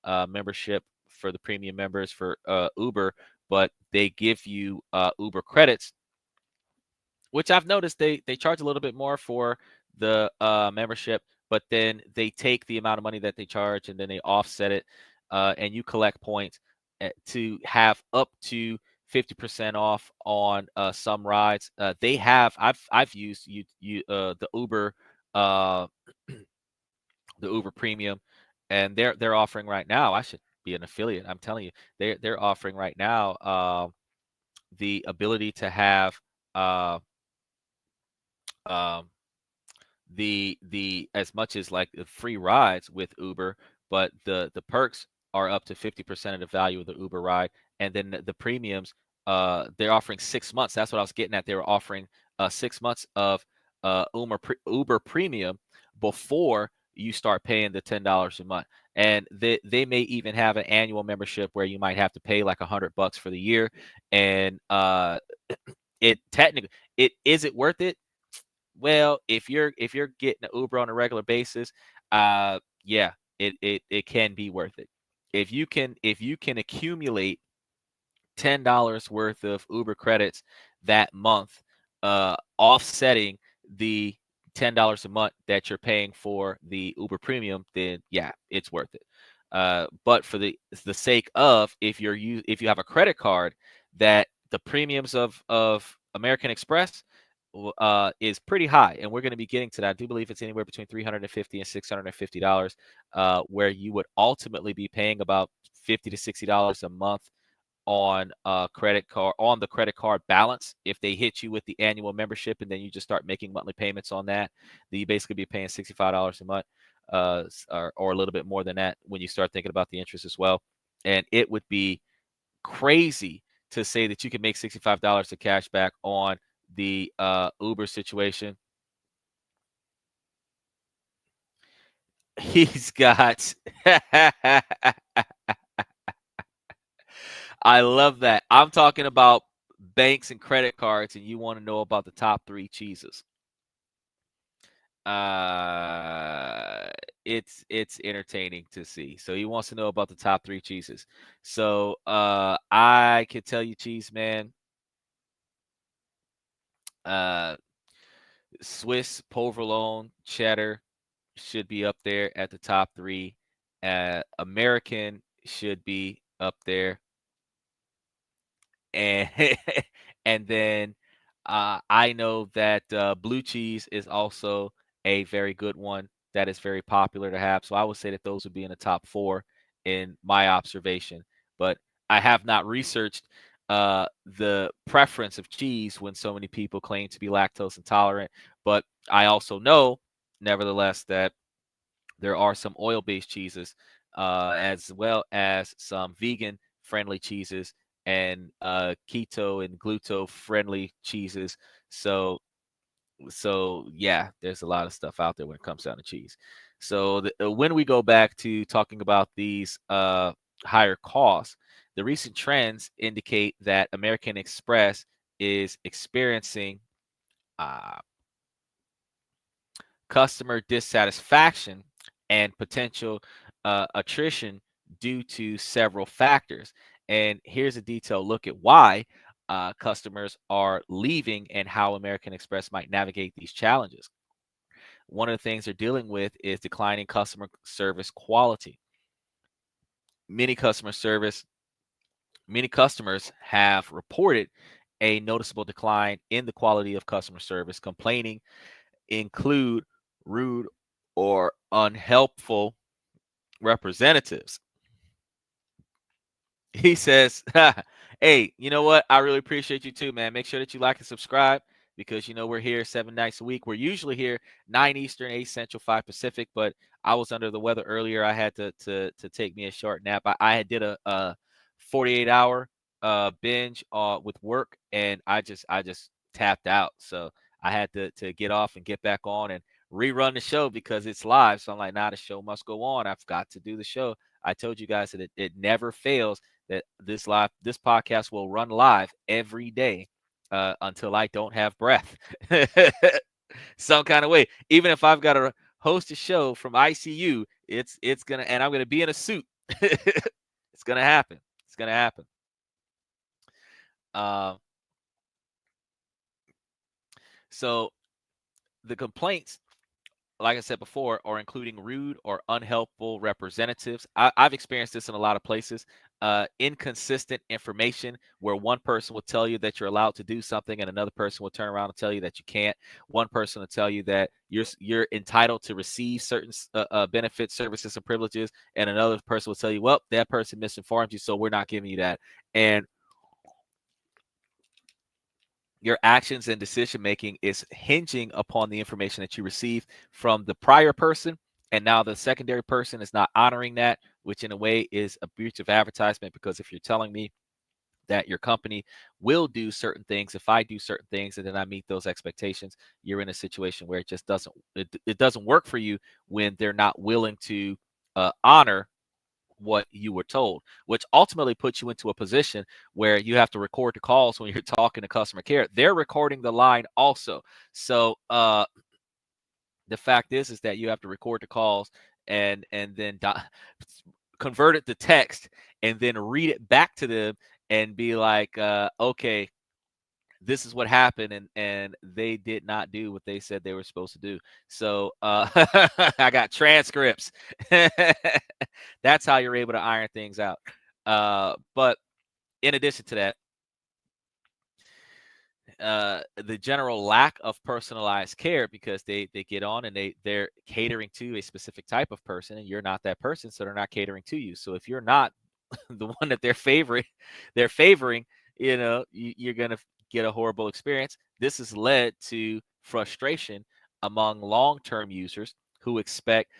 membership for the premium members for Uber, but they give you Uber credits, which I've noticed they charge a little bit more for the membership, but then they take the amount of money that they charge and then they offset it, and you collect points to have up to 50% off on some rides. They have I've used the Uber uh, the Uber Premium, and they're offering right now. I should be an affiliate. I'm telling you, they're offering right now the ability to have. Um, the as much as like the free rides with Uber, but the perks are up to 50% of the value of the Uber ride, and then the premiums, they're offering 6 months. That's what I was getting at. They were offering 6 months of Uber Premium before you start paying the $10 a month, and they may even have an annual membership where you might have to pay like $100 for the year, and it technically it is it worth it? Well, if you're getting an Uber on a regular basis, yeah, it can be worth it. If you can accumulate $10 worth of Uber credits that month, offsetting the $10 a month that you're paying for the Uber Premium, then yeah, it's worth it. But for the sake of, if you have a credit card, that the premiums of American Express is pretty high, and we're going to be getting to that. I do believe it's anywhere between $350 and $650, where you would ultimately be paying about $50 to $60 a month on the credit card balance. If they hit you with the annual membership and then you just start making monthly payments on that, then you basically be paying $65 a month, or a little bit more than that when you start thinking about the interest as well. And it would be crazy to say that you can make $65 of cash back on the Uber situation. He's got I love that. I'm talking about banks and credit cards, and you want to know about the top three cheeses. Uh, it's entertaining to see. So he wants to know about the top three cheeses. So I can tell you, cheese man, uh, Swiss, provolone, cheddar should be up there at the top three. American should be up there, and And then I know that blue cheese is also a very good one that is very popular to have. So I would say that those would be in the top 4 in my observation. But I have not researched the preference of cheese when so many people claim to be lactose intolerant. But I also know, nevertheless, that there are some oil-based cheeses, as well as some vegan-friendly cheeses and keto and gluto-friendly cheeses. So, yeah, there's a lot of stuff out there when it comes down to cheese. So when we go back to talking about these higher costs, the recent trends indicate that American Express is experiencing uh, customer dissatisfaction and potential attrition due to several factors. And here's a detailed look at why customers are leaving and how American Express might navigate these challenges. One of the things they're dealing with is declining customer service quality. Many customer service, many customers have reported a noticeable decline in the quality of customer service. Complaining include rude or unhelpful representatives. He says, hey, you know what? I really appreciate you too, man. Make sure that you like and subscribe because, we're here 7 nights a week. We're usually here 9 Eastern, 8 Central, 5 Pacific, but I was under the weather earlier. I had to take me a short nap. I had did a 48-hour binge with work, and I just tapped out. So I had to get off and get back on and rerun the show because it's live. So I'm like, nah, the show must go on. I've got to do the show. I told you guys that it never fails, that this podcast will run live every day until I don't have breath some kind of way. Even if I've got to host a show from ICU, it's gonna, and I'm gonna be in a suit. It's gonna happen. It's gonna happen. Um, so the complaints, like I said before, are including rude or unhelpful representatives. I've experienced this in a lot of places. Inconsistent information, where one person will tell you that you're allowed to do something, and another person will turn around and tell you that you can't. One person will tell you that you're entitled to receive certain benefits, services, and privileges, and another person will tell you, well, that person misinformed you, so we're not giving you that. And your actions and decision making is hinging upon the information that you receive from the prior person, and now the secondary person is not honoring that, which in a way is a breach of advertisement. Because if you're telling me that your company will do certain things if I do certain things and then I meet those expectations, you're in a situation where it just it doesn't work for you when they're not willing to honor what you were told, which ultimately puts you into a position where you have to record the calls when you're talking to customer care. They're recording the line also. So the fact is that you have to record the calls and then convert it to text and then read it back to them and be like, okay, this is what happened, and they did not do what they said they were supposed to do. So I got transcripts. That's how you're able to iron things out. But in addition to that, the general lack of personalized care, because they get on and they're catering to a specific type of person, and you're not that person, so they're not catering to you. So if you're not the one that they're favoring, you're gonna get a horrible experience. This has led to frustration among long-term users who expect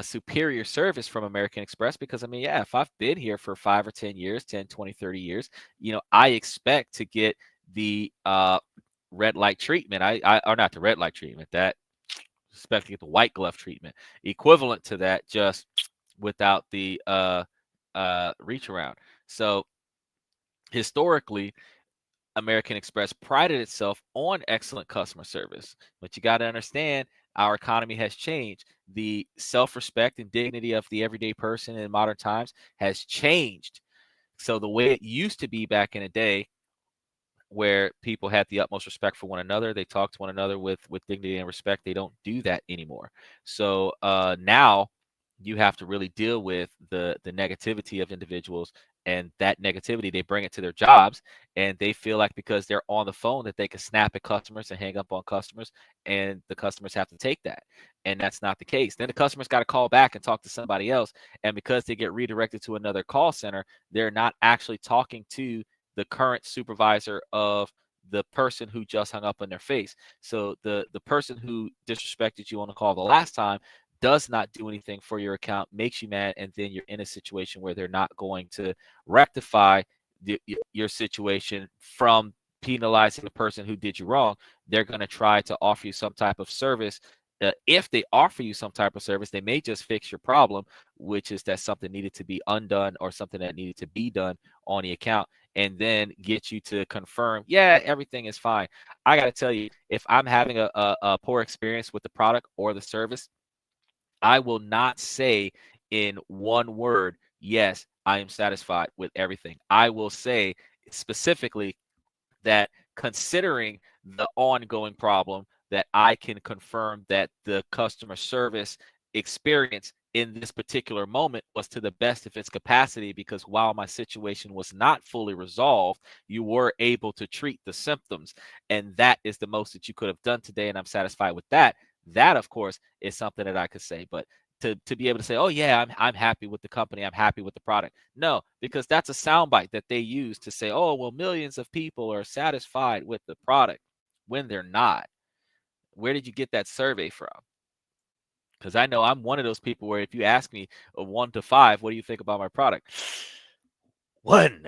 superior service from American Express. Because I mean, yeah, if I've been here for 5 or 10 years, 10, 20, 30 years, I expect to get the red light treatment. Or not the red light treatment, that expect to get the white glove treatment, equivalent to that, just without the reach around. So historically, American Express prided itself on excellent customer service. But you got to understand, our economy has changed. The self-respect and dignity of the everyday person in modern times has changed. So the way it used to be back in the day, where people had the utmost respect for one another, they talked to one another with dignity and respect, they don't do that anymore. So now you have to really deal with the negativity of individuals and that negativity, they bring it to their jobs, and they feel like because they're on the phone that they can snap at customers and hang up on customers, and the customers have to take that. And that's not the case. Then the customers got to call back and talk to somebody else, and because they get redirected to another call center, they're not actually talking to the current supervisor of the person who just hung up in their face. So the person who disrespected you on the call the last time does not do anything for your account, makes you mad, and then you're in a situation where they're not going to rectify your situation from penalizing the person who did you wrong. They're going to try to offer you some type of service. If they offer you some type of service, they may just fix your problem, which is that something needed to be undone or something that needed to be done on the account, and then get you to confirm, yeah, everything is fine. I got to tell you, if I'm having a poor experience with the product or the service, I will not say in one word, yes, I am satisfied with everything. I will say specifically that, considering the ongoing problem, that I can confirm that the customer service experience in this particular moment was to the best of its capacity, because while my situation was not fully resolved, you were able to treat the symptoms, and that is the most that you could have done today, and I'm satisfied with that. That, of course, is something that I could say. But to be able to say, oh yeah, I'm happy with the company, I'm happy with the product. No, because that's a soundbite that they use to say, oh well, millions of people are satisfied with the product, when they're not. Where did you get that survey from? Because I know I'm one of those people where if you ask me a 1 to 5, what do you think about my product? 1.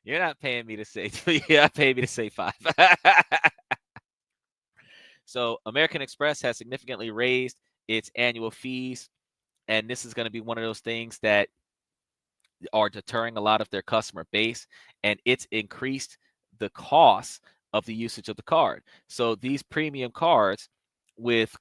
You're not paying me to say, you're not paying me to say 5. So American Express has significantly raised its annual fees, and this is going to be one of those things that are deterring a lot of their customer base, and it's increased the cost of the usage of the card. So these premium cards, with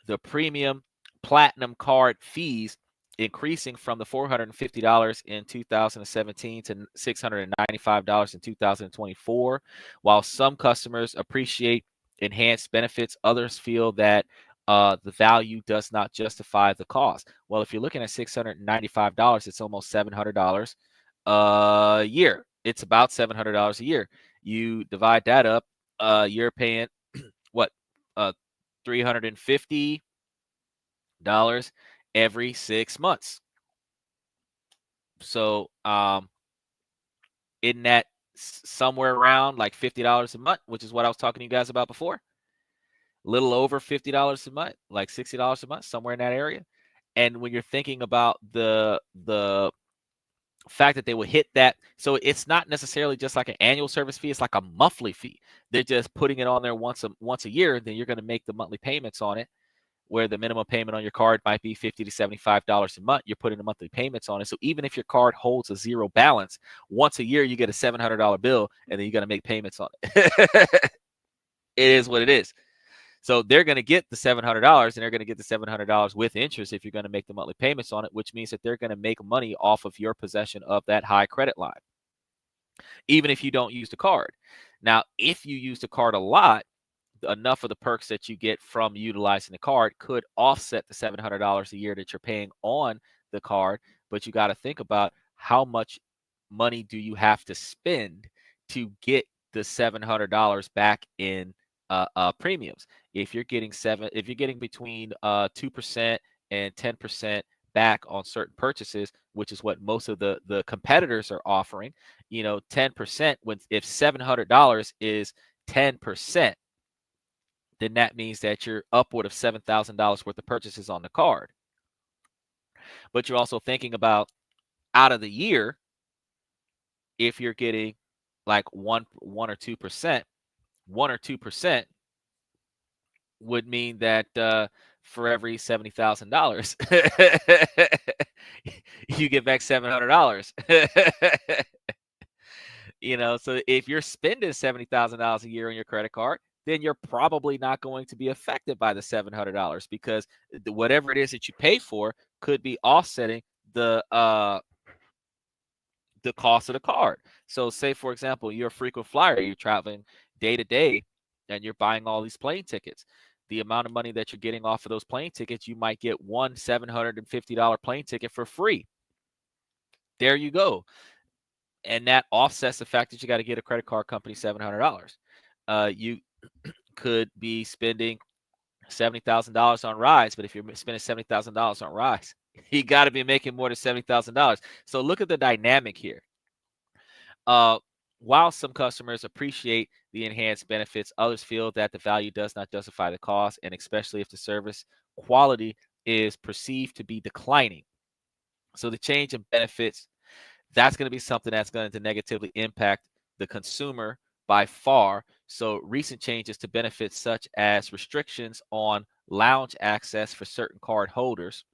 the premium platinum card fees increasing from the $450 in 2017 to $695 in 2024. While some customers appreciate enhanced benefits, others feel that the value does not justify the cost. Well, if you're looking at $695, it's almost $700 a year. It's about $700 a year. You divide that up, you're paying what, $350 every 6 months. So in that somewhere around like $50 a month, which is what I was talking to you guys about before. A little over $50 a month, like $60 a month, somewhere in that area. And when you're thinking about the fact that they will hit that, so it's not necessarily just like an annual service fee, it's like a monthly fee. They're just putting it on there once a year, then you're going to make the monthly payments on it, where the minimum payment on your card might be $50 to $75 a month. You're putting the monthly payments on it. So even if your card holds a zero balance, once a year you get a $700 bill, and then you got to make payments on it. It is what it is. So they're going to get the $700, and they're going to get the $700 with interest if you're going to make the monthly payments on it, which means that they're going to make money off of your possession of that high credit line, even if you don't use the card. Now, if you use the card a lot, enough of the perks that you get from utilizing the card could offset the $700 a year that you're paying on the card. But you got to think about, how much money do you have to spend to get the $700 back in premiums? If you're getting between 2% and 10% back on certain purchases, which is what most of the competitors are offering, 10%, if $700 is 10%, then that means that you're upward of $7,000 worth of purchases on the card. But you're also thinking about, out of the year, if you're getting like 1 or 2%, 1 or 2% would mean that for every $70,000, you get back $700. So if you're spending $70,000 a year on your credit card, then you're probably not going to be affected by the $700, because whatever it is that you pay for could be offsetting the cost of the card. So say, for example, you're a frequent flyer, you're traveling day to day, and you're buying all these plane tickets. the amount of money that you're getting off of those plane tickets, you might get one $750 plane ticket for free. There you go. And that offsets the fact that you got to get a credit card company $700. You could be spending $70,000 on rides, but if you're spending $70,000 on rides, you got to be making more than $70,000. So look at the dynamic here. While some customers appreciate the enhanced benefits, others feel that the value does not justify the cost, and especially if the service quality is perceived to be declining. So the change in benefits, that's going to be something that's going to negatively impact the consumer by far. So recent changes to benefits such as restrictions on lounge access for certain card holders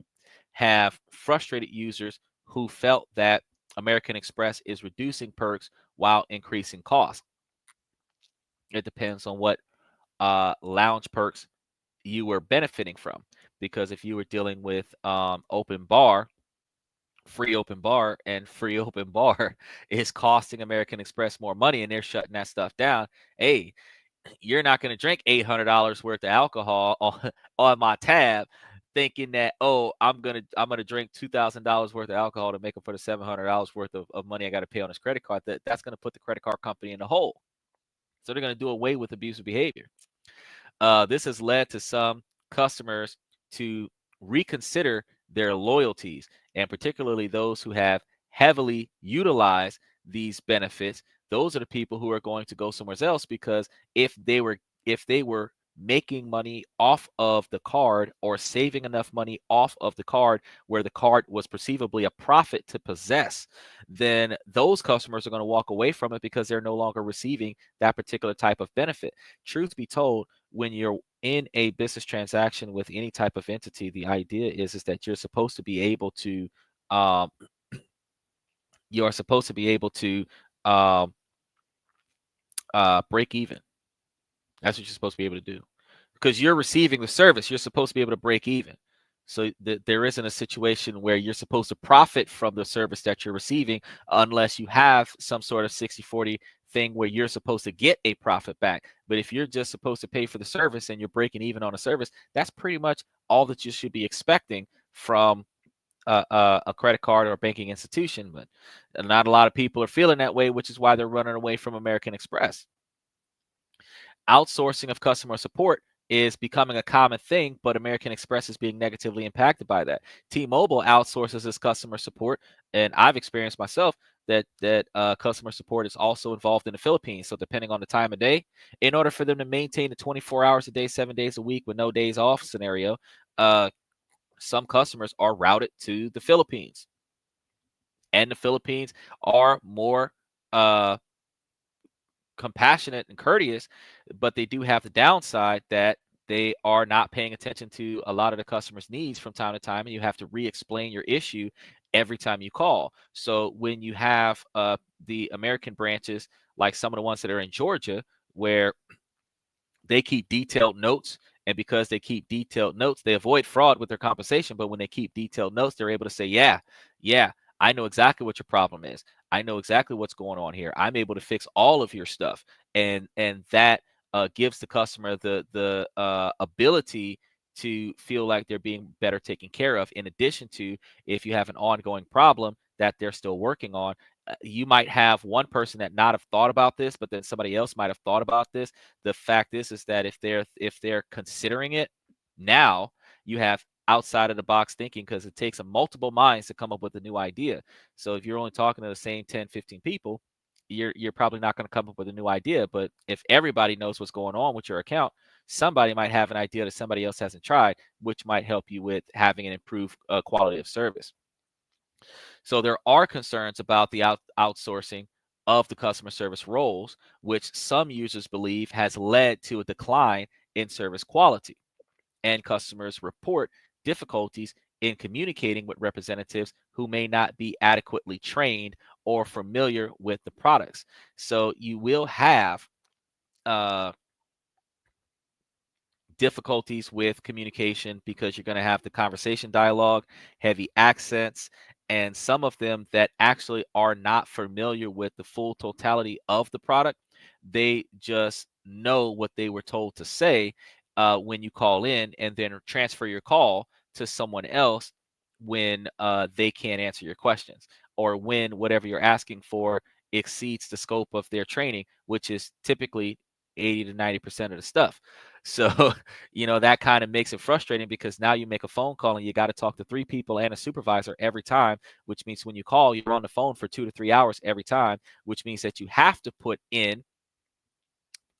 have frustrated users who felt that American Express is reducing perks while increasing costs. It depends on what lounge perks you were benefiting from, because if you were dealing with open bar, free open bar, and free open bar is costing American Express more money and they're shutting that stuff down, hey, you're not going to drink $800 worth of alcohol on my tab thinking that, oh, I'm gonna drink $2,000 worth of alcohol to make up for the $700 worth of money I got to pay on this credit card. That's going to put the credit card company in the hole. So they're going to do away with abusive behavior. This has led to some customers to reconsider their loyalties, and particularly those who have heavily utilized these benefits. Those are the people who are going to go somewhere else, because if they were making money off of the card or saving enough money off of the card where the card was perceivably a profit to possess, then those customers are going to walk away from it because they're no longer receiving that particular type of benefit. Truth be told, when you're in a business transaction with any type of entity, the idea is that you're supposed to be able to um, break even. That's what you're supposed to be able to do, because you're receiving the service. You're supposed to be able to break even. So there isn't a situation where you're supposed to profit from the service that you're receiving unless you have some sort of 60-40 thing where you're supposed to get a profit back. But if you're just supposed to pay for the service and you're breaking even on a service, that's pretty much all that you should be expecting from a credit card or a banking institution. But not a lot of people are feeling that way, which is why they're running away from American Express. Outsourcing of customer support is becoming a common thing, but American Express is being negatively impacted by that. T-Mobile outsources its customer support, and I've experienced myself that customer support is also involved in the Philippines. So depending on the time of day, in order for them to maintain the 24 hours a day, 7 days a week with no days off scenario, some customers are routed to the Philippines, and the Philippines are more compassionate and courteous, but they do have the downside that they are not paying attention to a lot of the customers' needs from time to time, and you have to re-explain your issue every time you call. So when you have the American branches, like some of the ones that are in Georgia, where they keep detailed notes, and because they keep detailed notes, they avoid fraud with their compensation. But when they keep detailed notes, they're able to say, yeah, I know exactly what your problem is. I know exactly what's going on here. I'm able to fix all of your stuff. And that gives the customer the ability to feel like they're being better taken care of. In addition to, if you have an ongoing problem that they're still working on, you might have one person that not have thought about this, but then somebody else might have thought about this. The fact is that if they're considering it now, you have outside of the box thinking, because it takes a multiple minds to come up with a new idea. So if you're only talking to the same 10, 15 people, you're probably not going to come up with a new idea. But if everybody knows what's going on with your account, somebody might have an idea that somebody else hasn't tried, which might help you with having an improved quality of service. So there are concerns about the outsourcing of the customer service roles, which some users believe has led to a decline in service quality. And customers report difficulties in communicating with representatives who may not be adequately trained or familiar with the products. So you will have difficulties with communication because you're going to have the conversation dialogue, heavy accents, and some of them that actually are not familiar with the full totality of the product. They just know what they were told to say. when you call in, and then transfer your call to someone else when they can't answer your questions, or when whatever you're asking for exceeds the scope of their training, which is typically 80 to 90% of the stuff. So, that kind of makes it frustrating, because now you make a phone call and you got to talk to 3 people and a supervisor every time, which means when you call, you're on the phone for 2 to 3 hours every time, which means that you have to put in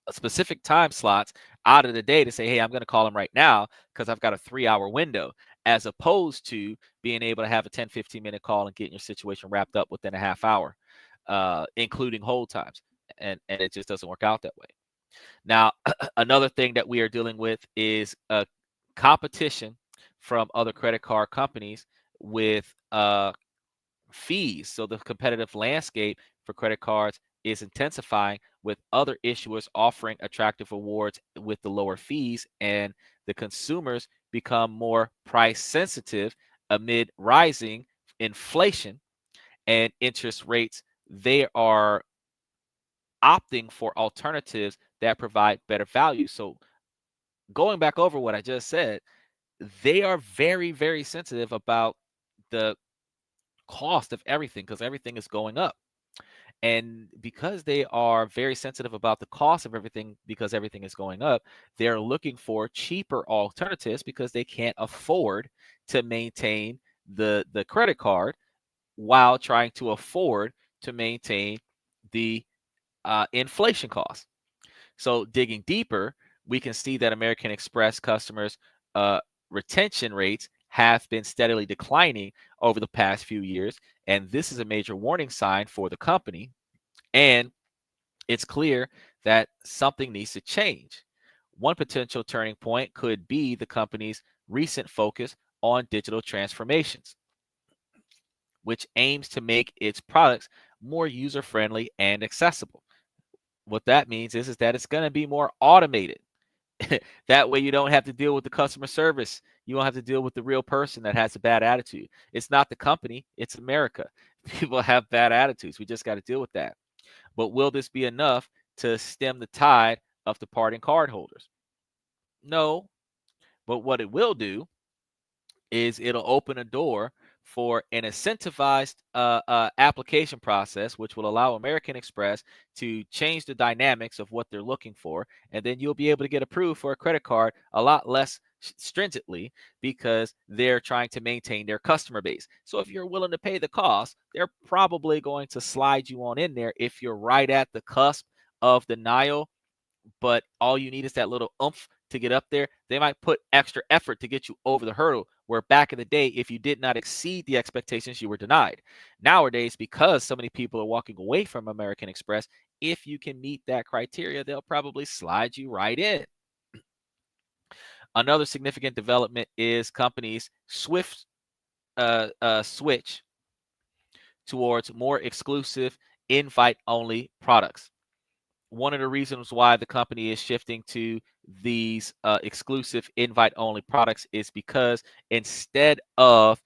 a specific time slots out of the day to say, hey, I'm going to call them right now because I've got a 3-hour window, as opposed to being able to have a 10-15 minute call and getting your situation wrapped up within a half hour, including hold times. And it just doesn't work out that way. Now, another thing that we are dealing with is competition from other credit card companies with fees. So the competitive landscape for credit cards is intensifying, with other issuers offering attractive rewards with the lower fees, and the consumers become more price sensitive amid rising inflation and interest rates. They are opting for alternatives that provide better value. So, going back over what I just said, they are very, very sensitive about the cost of everything, because everything is going up. And because they are very sensitive about the cost of everything, because everything is going up, they're looking for cheaper alternatives, because they can't afford to maintain the credit card while trying to afford to maintain the inflation cost. So, digging deeper, we can see that American Express customers' uh, retention rates have been steadily declining over the past few years. And this is a major warning sign for the company. And it's clear that something needs to change. One potential turning point could be the company's recent focus on digital transformations, which aims to make its products more user friendly and accessible. What that means is that it's going to be more automated. That way you don't have to deal with the customer service. You don't have to deal with the real person that has a bad attitude. It's not the company, it's America. People have bad attitudes. We just got to deal with that. But will this be enough to stem the tide of departing cardholders? No. But what it will do is it'll open a door for an incentivized application process, which will allow American Express to change the dynamics of what they're looking for. And then you'll be able to get approved for a credit card a lot less stringently, because they're trying to maintain their customer base. So if you're willing to pay the cost, they're probably going to slide you on in there if you're right at the cusp of denial, but all you need is that little oomph to get up there. They might put extra effort to get you over the hurdle, where back in the day, if you did not exceed the expectations, you were denied. Nowadays, because so many people are walking away from American Express, if you can meet that criteria, they'll probably slide you right in. Another significant development is companies' swift switch towards more exclusive invite-only products. One of the reasons why the company is shifting to these exclusive invite only products is because, instead of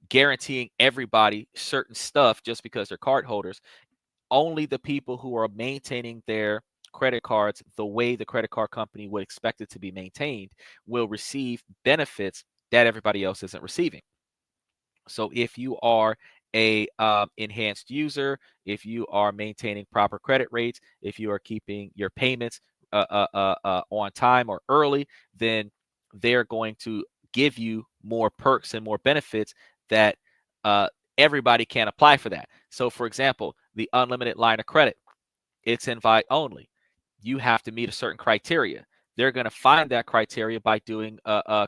guaranteeing everybody certain stuff just because they're card holders, only the people who are maintaining their credit cards the way the credit card company would expect it to be maintained will receive benefits that everybody else isn't receiving. So if you are a enhanced user, if you are maintaining proper credit rates, if you are keeping your payments on time or early, then they're going to give you more perks and more benefits that uh, everybody can apply for that. So, for example, the unlimited line of credit, it's invite only. You have to meet a certain criteria. They're going to find that criteria by doing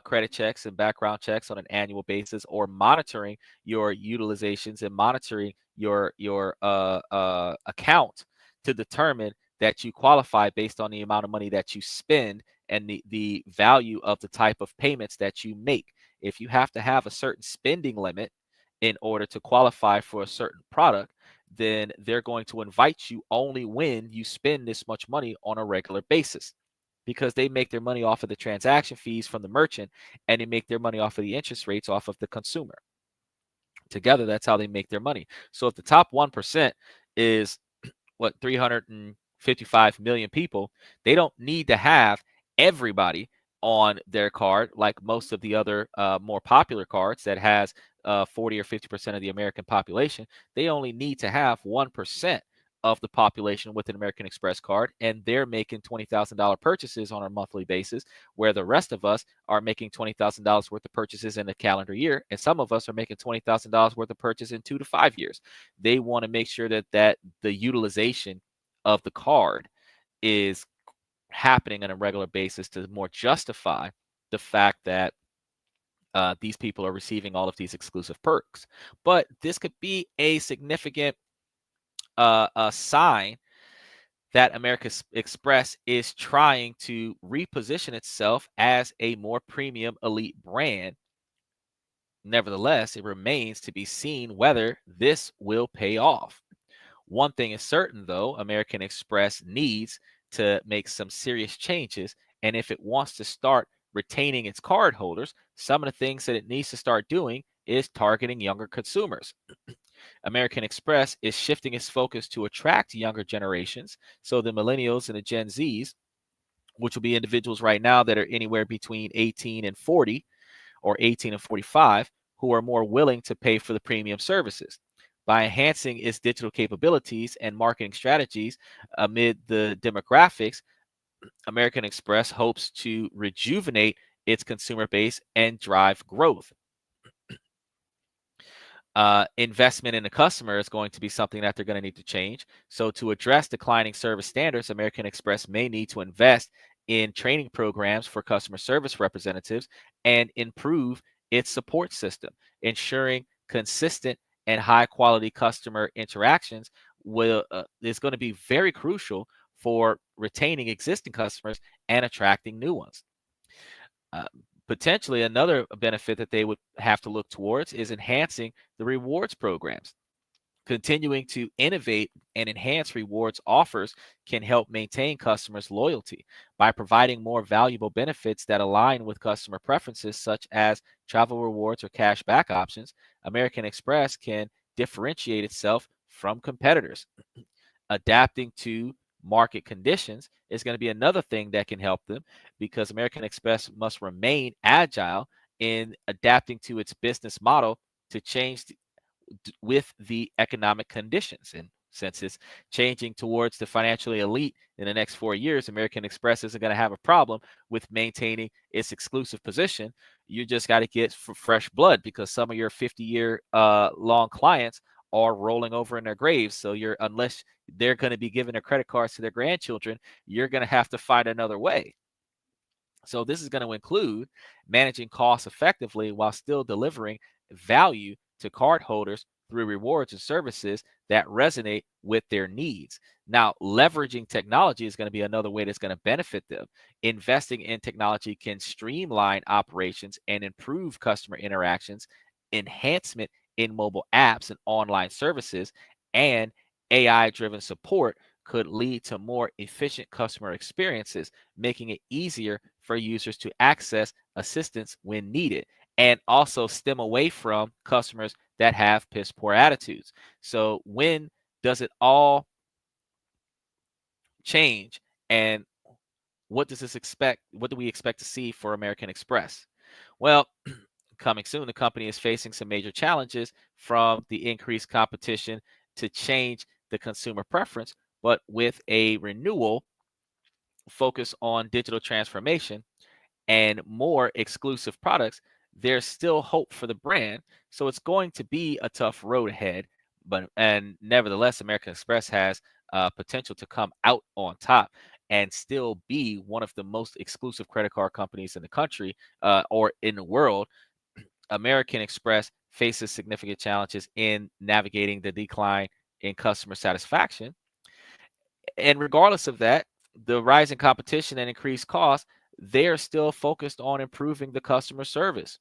credit checks and background checks on an annual basis, or monitoring your utilizations and monitoring your account to determine that you qualify based on the amount of money that you spend and the value of the type of payments that you make. If you have to have a certain spending limit in order to qualify for a certain product, then they're going to invite you only when you spend this much money on a regular basis, because they make their money off of the transaction fees from the merchant, and they make their money off of the interest rates off of the consumer. Together, that's how they make their money. So if the top 1% is 355 million people, they don't need to have everybody on their card, like most of the other more popular cards that has 40 or 50% of the American population. They only need to have 1% of the population with an American Express card, and they're making $20,000 purchases on a monthly basis, where the rest of us are making $20,000 worth of purchases in a calendar year, and some of us are making $20,000 worth of purchase in 2 to 5 years. They want to make sure that the utilization of the card is happening on a regular basis to more justify the fact that these people are receiving all of these exclusive perks. But this could be a significant a sign that American Express is trying to reposition itself as a more premium elite brand. Nevertheless, it remains to be seen whether this will pay off. One thing is certain, though, American Express needs to make some serious changes. And if it wants to start retaining its cardholders, some of the things that it needs to start doing is targeting younger consumers. American Express is shifting its focus to attract younger generations. So the millennials and the Gen Zs, which will be individuals right now that are anywhere between 18 and 40 or 18 and 45, who are more willing to pay for the premium services. By enhancing its digital capabilities and marketing strategies amid the demographics, American Express hopes to rejuvenate its consumer base and drive growth. Investment in the customer is going to be something that they're going to need to change. So, to address declining service standards, American Express may need to invest in training programs for customer service representatives and improve its support system, ensuring consistent and high quality customer interactions is going to be very crucial for retaining existing customers and attracting new ones. Uh, Potentially, another benefit that they would have to look towards is enhancing the rewards programs. Continuing to innovate and enhance rewards offers can help maintain customers' loyalty by providing more valuable benefits that align with customer preferences, such as travel rewards or cash back options. American Express can differentiate itself from competitors. Adapting to market conditions is going to be another thing that can help them, because American Express must remain agile in adapting to its business model to change with the economic conditions. And since it's changing towards the financially elite in the next 4 years, American Express isn't going to have a problem with maintaining its exclusive position. You just got to get fresh blood, because some of your 50-year long clients are rolling over in their graves. So unless they're going to be giving their credit cards to their grandchildren, you're going to have to find another way. So this is going to include managing costs effectively while still delivering value to cardholders through rewards and services that resonate with their needs. Now, leveraging technology is going to be another way that's going to benefit them. Investing in technology can streamline operations and improve customer interactions. Enhancement in mobile apps and online services and AI-driven support could lead to more efficient customer experiences, making it easier for users to access assistance when needed, and also stem away from customers that have piss poor attitudes. So, when does it all change, and what does this expect? What do we expect to see for American Express? Well, coming soon, the company is facing some major challenges, from the increased competition to change the consumer preference, but with a renewal focus on digital transformation and more exclusive products, there's still hope for the brand. So it's going to be a tough road ahead, and nevertheless, American Express has potential to come out on top and still be one of the most exclusive credit card companies in the country or in the world. American Express faces significant challenges in navigating the decline in customer satisfaction. And regardless of that, the rising competition and increased costs, they are still focused on improving the customer service.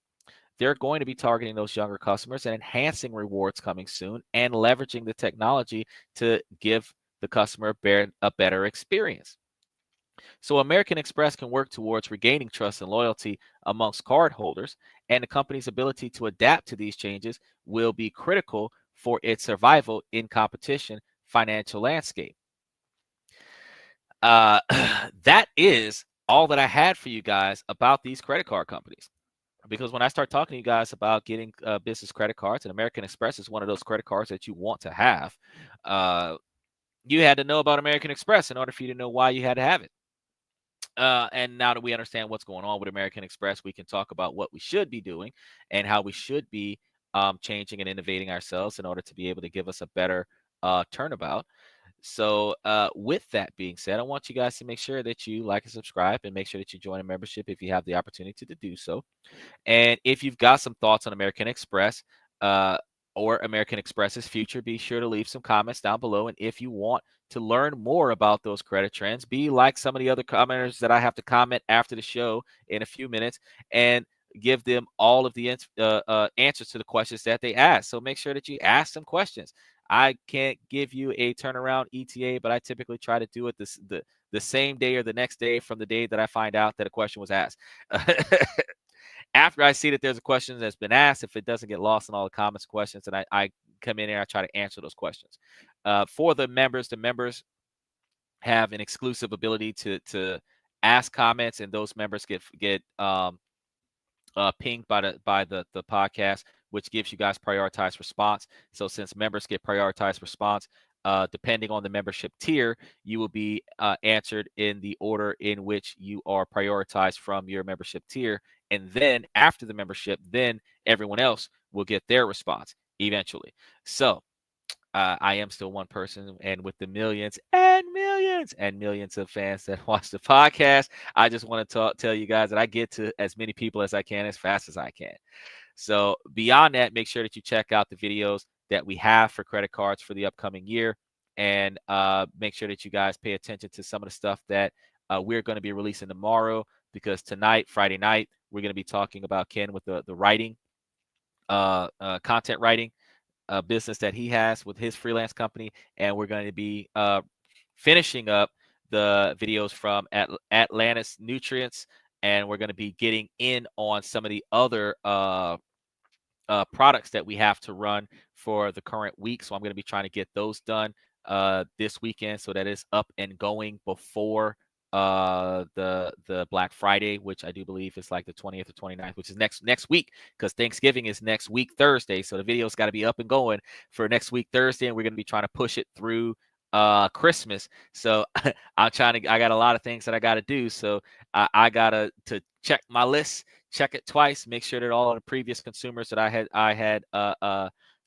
They're going to be targeting those younger customers and enhancing rewards coming soon, and leveraging the technology to give the customer a better experience. So American Express can work towards regaining trust and loyalty amongst cardholders, and the company's ability to adapt to these changes will be critical for its survival in competition financial landscape. Uh, that is all that I had for you guys about these credit card companies. Because when I start talking to you guys about getting business credit cards, and American Express is one of those credit cards that you want to have, uh, you had to know about American Express in order for you to know why you had to have it. And now that we understand what's going on with American Express, we can talk about what we should be doing and how we should be changing and innovating ourselves in order to be able to give us a better turnabout. So, with that being said, I want you guys to make sure that you like and subscribe, and make sure that you join a membership if you have the opportunity to do so. And if you've got some thoughts on American Express uh, or American Express's future, be sure to leave some comments down below. And if you want to learn more about those credit trends, be like some of the other commenters that I have to comment after the show in a few minutes and give them all of the answers to the questions that they ask. So make sure that you ask them questions. I can't give you a turnaround ETA, but I typically try to do it the same day or the next day from the day that I find out that a question was asked. After I see that there's a question that's been asked, if it doesn't get lost in all the comments questions, and I come in there, I try to answer those questions. For the members have an exclusive ability to ask comments, and those members get pinged by the podcast, which gives you guys prioritized response. So since members get prioritized response, depending on the membership tier, you will be answered in the order in which you are prioritized from your membership tier. And then after the membership, then everyone else will get their response eventually. So I am still one person, and with the millions and millions and millions of fans that watch the podcast, I just want to tell you guys that I get to as many people as I can as fast as I can. So beyond that, make sure that you check out the videos that we have for credit cards for the upcoming year, and make sure that you guys pay attention to some of the stuff that we're going to be releasing tomorrow, because tonight, Friday night, we're going to be talking about Ken with the writing, content writing business that he has with his freelance company, and we're going to be finishing up the videos from Atlantis Nutrients, and we're going to be getting in on some of the other products that we have to run for the current week. So I'm going to be trying to get those done this weekend, so that is up and going before the Black Friday, which I do believe is like the 20th or 29th, which is next week, because Thanksgiving is next week Thursday. So the video's got to be up and going for next week Thursday, and we're going to be trying to push it through Christmas. So I got a lot of things that I got to do. So I gotta to check my list, check it twice, make sure that all of the previous consumers that I had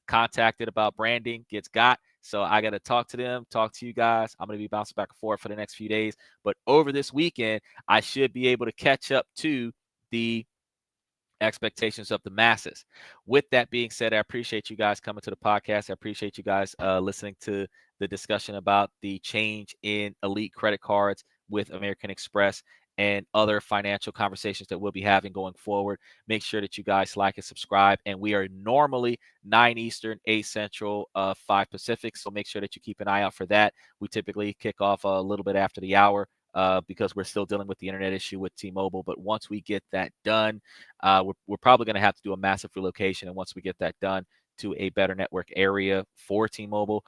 contacted about branding gets got. So I got to talk to them, talk to you guys. I'm going to be bouncing back and forth for the next few days, but over this weekend, I should be able to catch up to the expectations of the masses. With that being said, I appreciate you guys coming to the podcast. I appreciate you guys listening to the discussion about the change in elite credit cards with American Express and other financial conversations that we'll be having going forward. Make sure that you guys like and subscribe. And we are normally 9 Eastern, 8 Central, 5 Pacific. So make sure that you keep an eye out for that. We typically kick off a little bit after the hour, because we're still dealing with the internet issue with T-Mobile. But once we get that done, we're probably going to have to do a massive relocation. And once we get that done to a better network area for T-Mobile,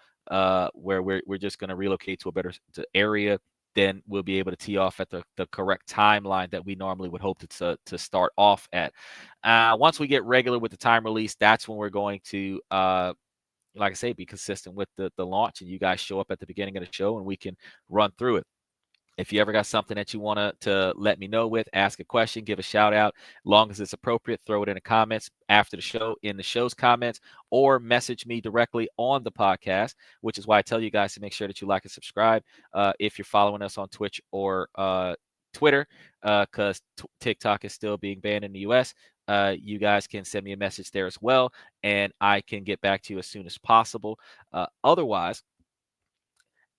where we're just going to relocate to a better area, then we'll be able to tee off at the correct timeline that we normally would hope to start off at. Once we get regular with the time release, that's when we're going to, like I say, be consistent with the launch, and you guys show up at the beginning of the show and we can run through it. If you ever got something that you want to let me know with, ask a question, give a shout out, long as it's appropriate, throw it in the comments after the show, in the show's comments, or message me directly on the podcast, which is why I tell you guys to make sure that you like and subscribe if you're following us on Twitch or Twitter, because TikTok is still being banned in the US. You guys can send me a message there as well, and I can get back to you as soon as possible. Otherwise,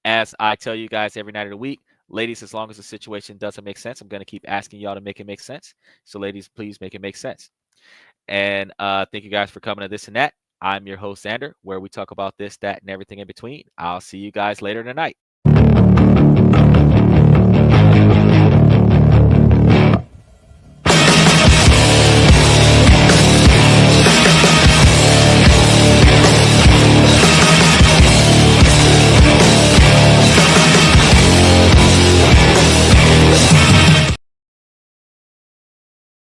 as I tell you guys every night of the week, ladies, as long as the situation doesn't make sense, I'm going to keep asking y'all to make it make sense. So ladies, please make it make sense. And thank you guys for coming to This and That. I'm your host, Xander, where we talk about this, that, and everything in between. I'll see you guys later tonight.